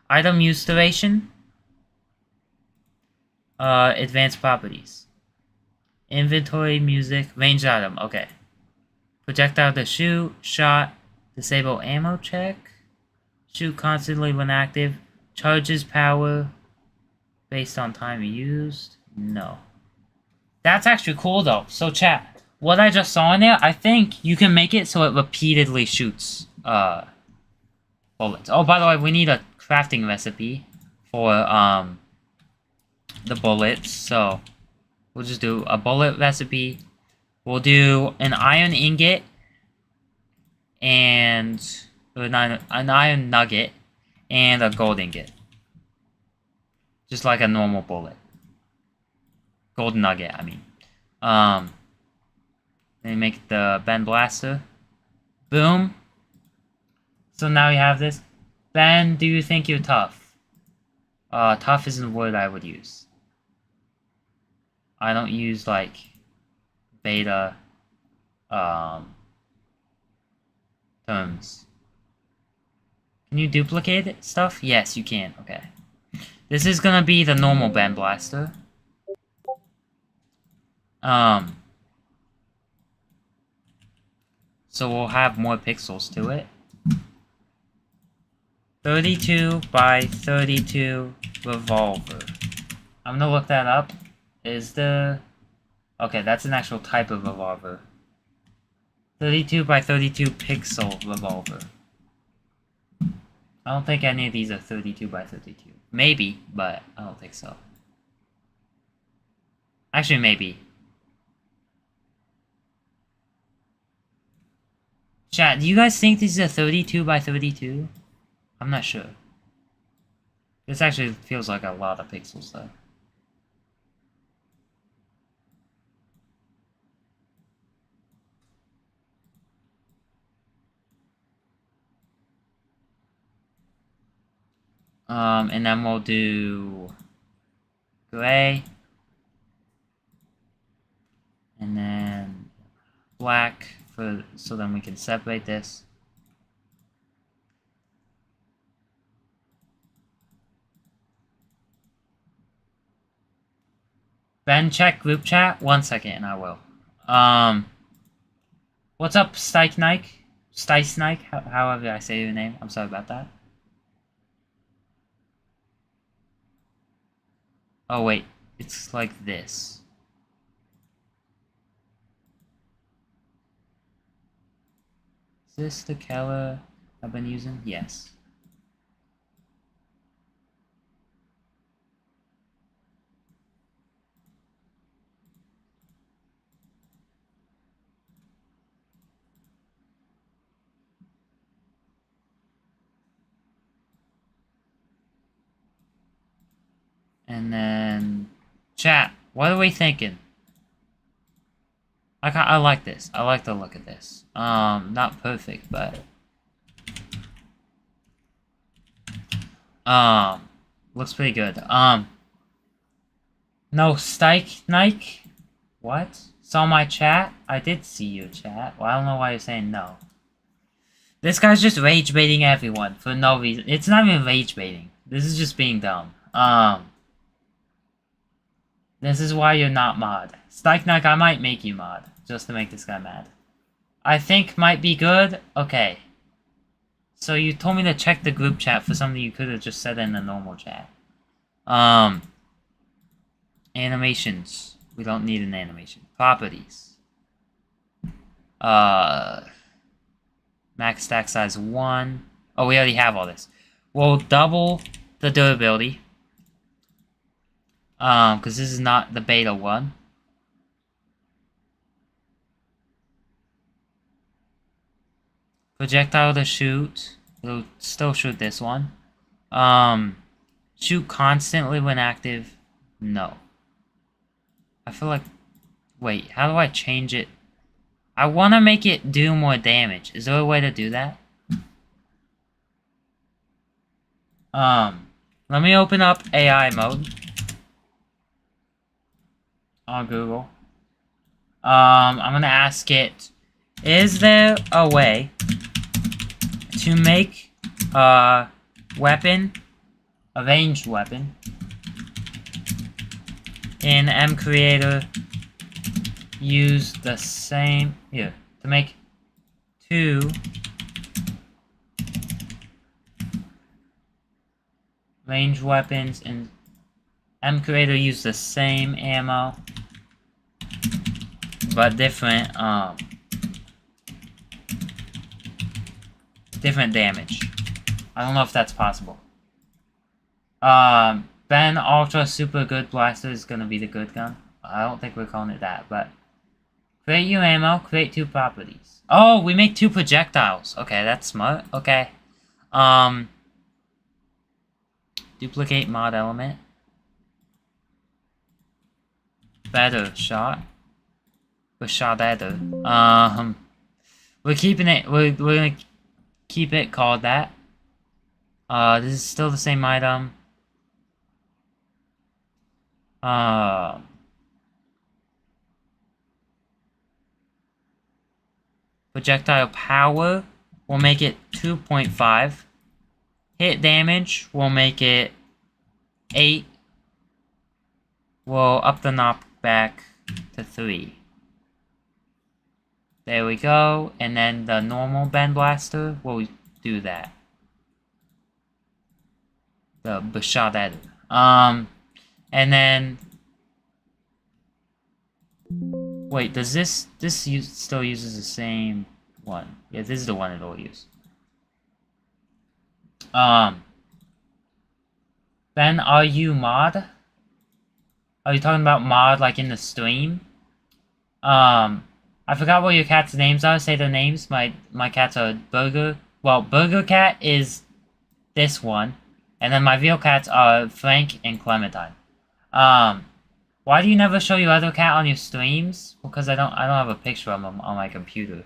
Item use duration. Advanced properties. Inventory, music, ranged item. Okay. Projectile to shoot, shot, disable ammo check. Shoot constantly when active. Charges power based on time used. No. That's actually cool though. So chat, what I just saw in there, I think you can make it so it repeatedly shoots bullets. Oh, by the way, we need a crafting recipe for the bullets. So we'll just do a bullet recipe. We'll do an iron ingot and an iron nugget and a gold ingot. Just like a normal bullet. Gold nugget, I mean. Then make the Ben Blaster. Boom. So now you have this. Ben, do you think you're tough? Tough isn't a word I would use. I don't use, like, beta, terms. Can you duplicate stuff? Yes, you can. Okay. This is gonna be the normal Ben Blaster. So we'll have more pixels to it. 32 by 32 revolver. I'm gonna look that up. Is the... Okay, that's an actual type of revolver. 32 by 32 pixel revolver. I don't think any of these are 32 by 32. Maybe, but I don't think so. Actually, maybe. Chat, do you guys think these are 32 by 32? I'm not sure. This actually feels like a lot of pixels, though. And then we'll do gray. And then black so then we can separate this. Ben, check group chat. 1 second and I will. What's up, Stike? However I say your name. I'm sorry about that. Oh wait, it's like this. Is this the color I've been using? Yes. And then, chat, what are we thinking? I like this. I like the look of this. Not perfect, but looks pretty good. No, Nike? What? Saw my chat? I did see your chat. Well, I don't know why you're saying no. This guy's just rage baiting everyone for no reason. It's not even rage baiting. This is just being dumb. This is why you're not mod. Nike, I might make you mod. Just to make this guy mad. I think might be good? Okay. So you told me to check the group chat for something you could have just said in the normal chat. Animations. We don't need an animation. Properties. Max stack size 1. Oh, we already have all this. We'll double the durability. Because this is not the beta one. Projectile to shoot. It'll still shoot this one. Shoot constantly when active. No. I feel like... Wait, how do I change it? I want to make it do more damage. Is there a way to do that? Let me open up AI mode. On Google. I'm gonna ask it, is there a way to make a weapon, a ranged weapon, in mCreator use the same, here, to make 2 ranged weapons in mCreator use the same ammo, but different, different damage. I don't know if that's possible. Ben, Ben Ultra Super Good Blaster is gonna be the good gun. I don't think we're calling it that, but create new ammo, create 2 properties. Oh, we make 2 projectiles. Okay, that's smart. Okay. Duplicate mod element. Better shot. Or shot better. We're keeping it. We're gonna keep it called that. This is still the same item. Projectile power, we'll make it 2.5. Hit damage, we'll make it 8. We'll up the knockback to 3. There we go. And then the normal Ben Blaster, we'll do that. The Bashad. And then... Wait, does this still uses the same one? Yeah, this is the one it'll use. Ben, are you mod? Are you talking about mod like in the stream? I forgot what your cat's names are. Say their names. My cats are Burger. Well, Burger Cat is this one. And then my real cats are Frank and Clementine. Why do you never show your other cat on your streams? Because I don't have a picture of him on my computer.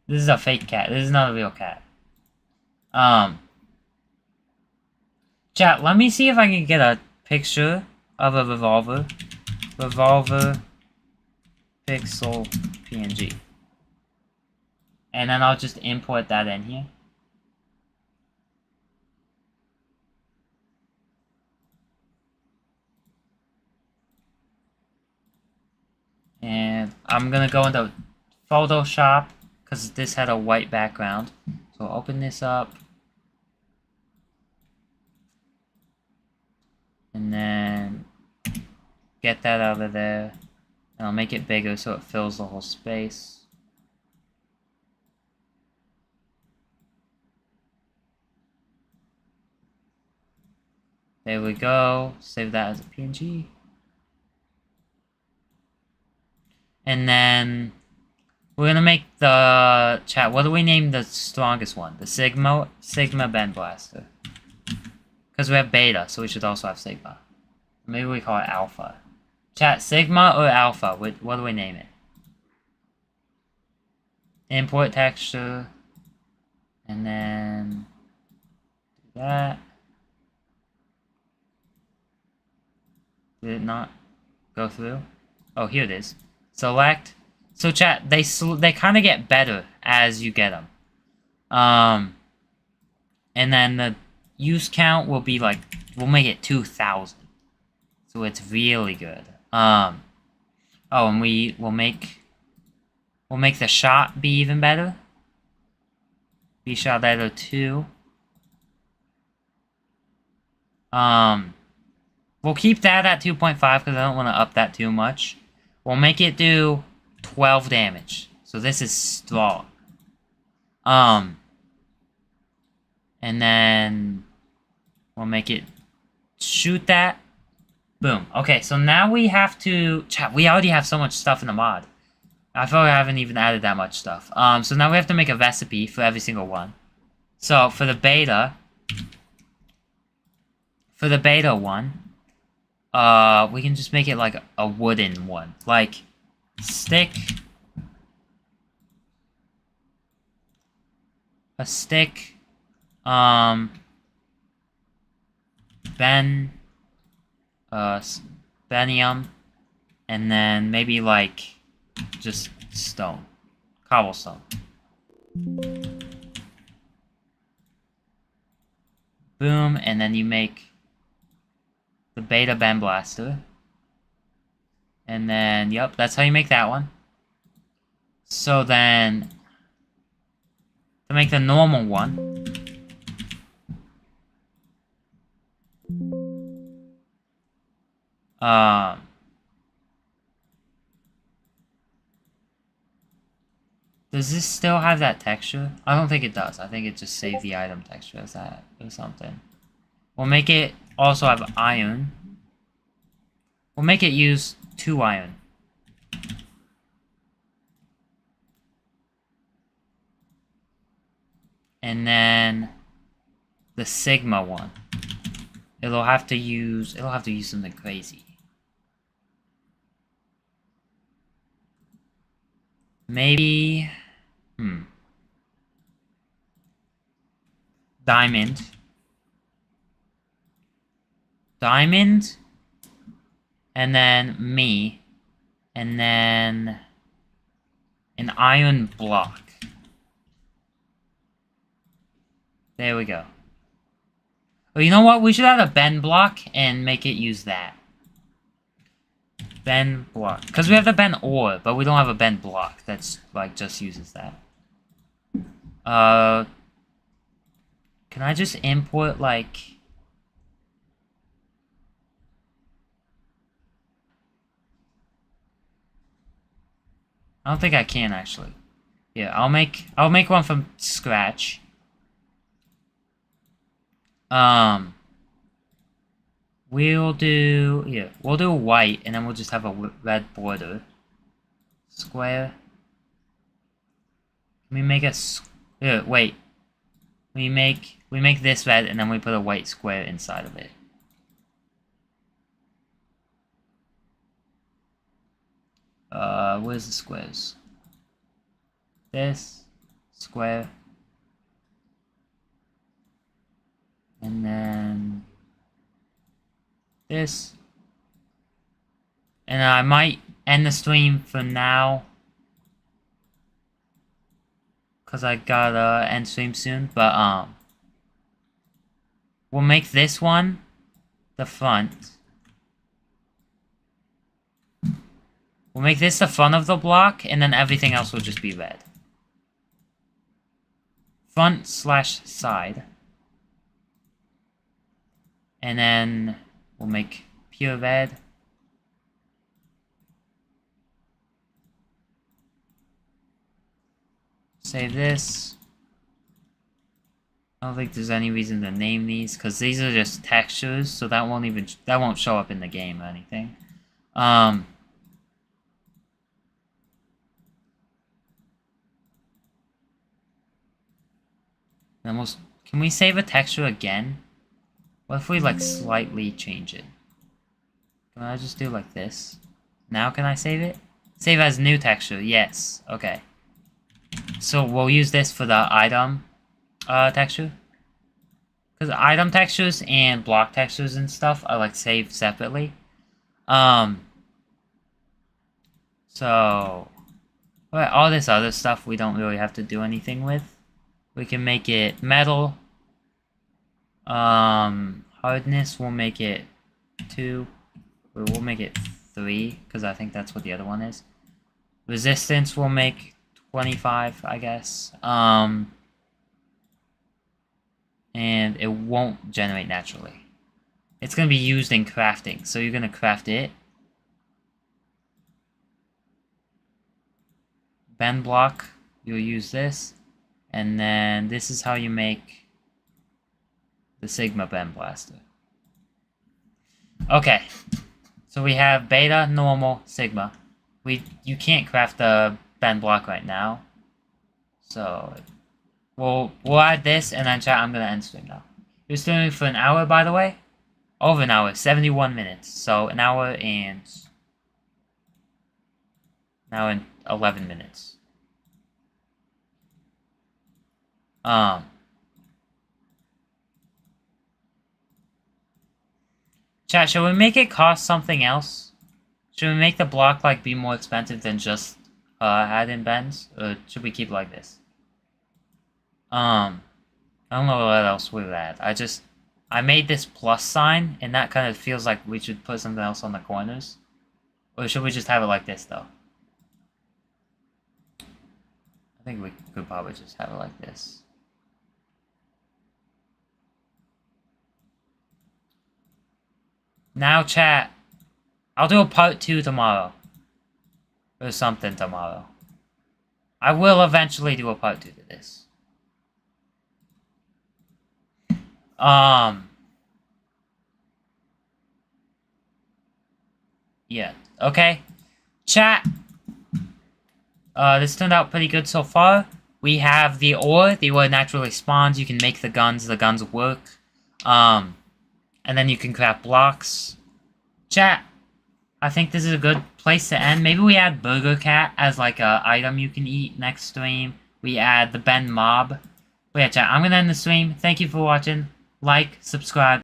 This is a fake cat. This is not a real cat. Chat, let me see if I can get a picture of a revolver. Revolver pixel PNG. And then I'll just import that in here. And I'm gonna go into Photoshop because this had a white background. So I'll open this up. And then get that out of there. And I'll make it bigger so it fills the whole space. There we go. Save that as a PNG. And then we're gonna make the chat. What do we name the strongest one? The Sigma Ben Blaster. Because we have Beta, so we should also have Sigma. Maybe we call it Alpha. Chat, Sigma or Alpha? What do we name it? Import texture. And then do that. Did it not go through? Oh, here it is. Select. So chat, they kind of get better as you get them. And then the use count will be like, we'll make it 2,000. So it's really good. Oh, and we'll make the shot be even better. Be shot better too. We'll keep that at 2.5 because I don't want to up that too much. We'll make it do 12 damage. So this is strong. And then we'll make it shoot that. Boom. Okay, so now we have to... Chat, we already have so much stuff in the mod. I feel like I haven't even added that much stuff. So now we have to make a recipe for every single one. So for the beta... For the beta one... we can just make it like a wooden one. Like, stick... A stick... Benium, and then maybe like just stone, cobblestone. Boom, and then you make the Beta Ben Blaster, and then yep, that's how you make that one. So then to make the normal one. Does this still have that texture? I don't think it does. I think it just saved the item texture as that or something. We'll make it also have iron. We'll make it use 2 iron. And then the Sigma one. It'll have to use something crazy. Maybe Diamond. Diamond. And then me. And then an iron block. There we go. Well, you know what? We should add a bend block and make it use that. Bend block. Because we have the bend ore, but we don't have a bend block that's, like, just uses that. Can I just import, like... I don't think I can, actually. Yeah, I'll make one from scratch. We'll do white, and then we'll just have a red border. Square. Can we make a wait. We make this red, and then we put a white square inside of it. Where's the squares? This square. And then this. And I might end the stream for now, cause I gotta end stream soon, but we'll make this one the front. We'll make this the front of the block, and then everything else will just be red. Front / side. And then we'll make pure red. Save this. I don't think there's any reason to name these, because these are just textures, so that won't show up in the game or anything. Can we save a texture again? What if we, like, slightly change it? Can I just do like this? Now can I save it? Save as new texture, yes. Okay. So we'll use this for the item texture. Because item textures and block textures and stuff are, like, saved separately. So... well, all this other stuff we don't really have to do anything with. We can make it metal. Hardness, we'll make it 2. We'll make it 3, because I think that's what the other one is. Resistance, we'll make 25, I guess. And it won't generate naturally. It's going to be used in crafting, so you're going to craft it. Bend block, you'll use this. And then this is how you make the Sigma Bend Blaster. Okay. So we have Beta, Normal, Sigma. You can't craft the bend block right now. So we'll add this, and then chat, I'm gonna end stream now. You're streaming for an hour, by the way? Over an hour, 71 minutes. So an hour and 11 minutes. Chat, should we make it cost something else? Should we make the block, like, be more expensive than just add in bends? Or should we keep it like this? I don't know what else we would add. I made this plus sign, and that kind of feels like we should put something else on the corners. Or should we just have it like this, though? I think we could probably just have it like this. Now, chat, I'll do a part 2 tomorrow. Or something tomorrow. I will eventually do a part 2 to this. yet. Okay? Chat. This turned out pretty good so far. We have the ore. The ore naturally spawns. You can make the guns work. And then you can craft blocks. Chat. I think this is a good place to end. Maybe we add Burger Cat as like a item you can eat next stream. We add the Ben Mob. But yeah, chat, I'm gonna end the stream. Thank you for watching. Like, subscribe.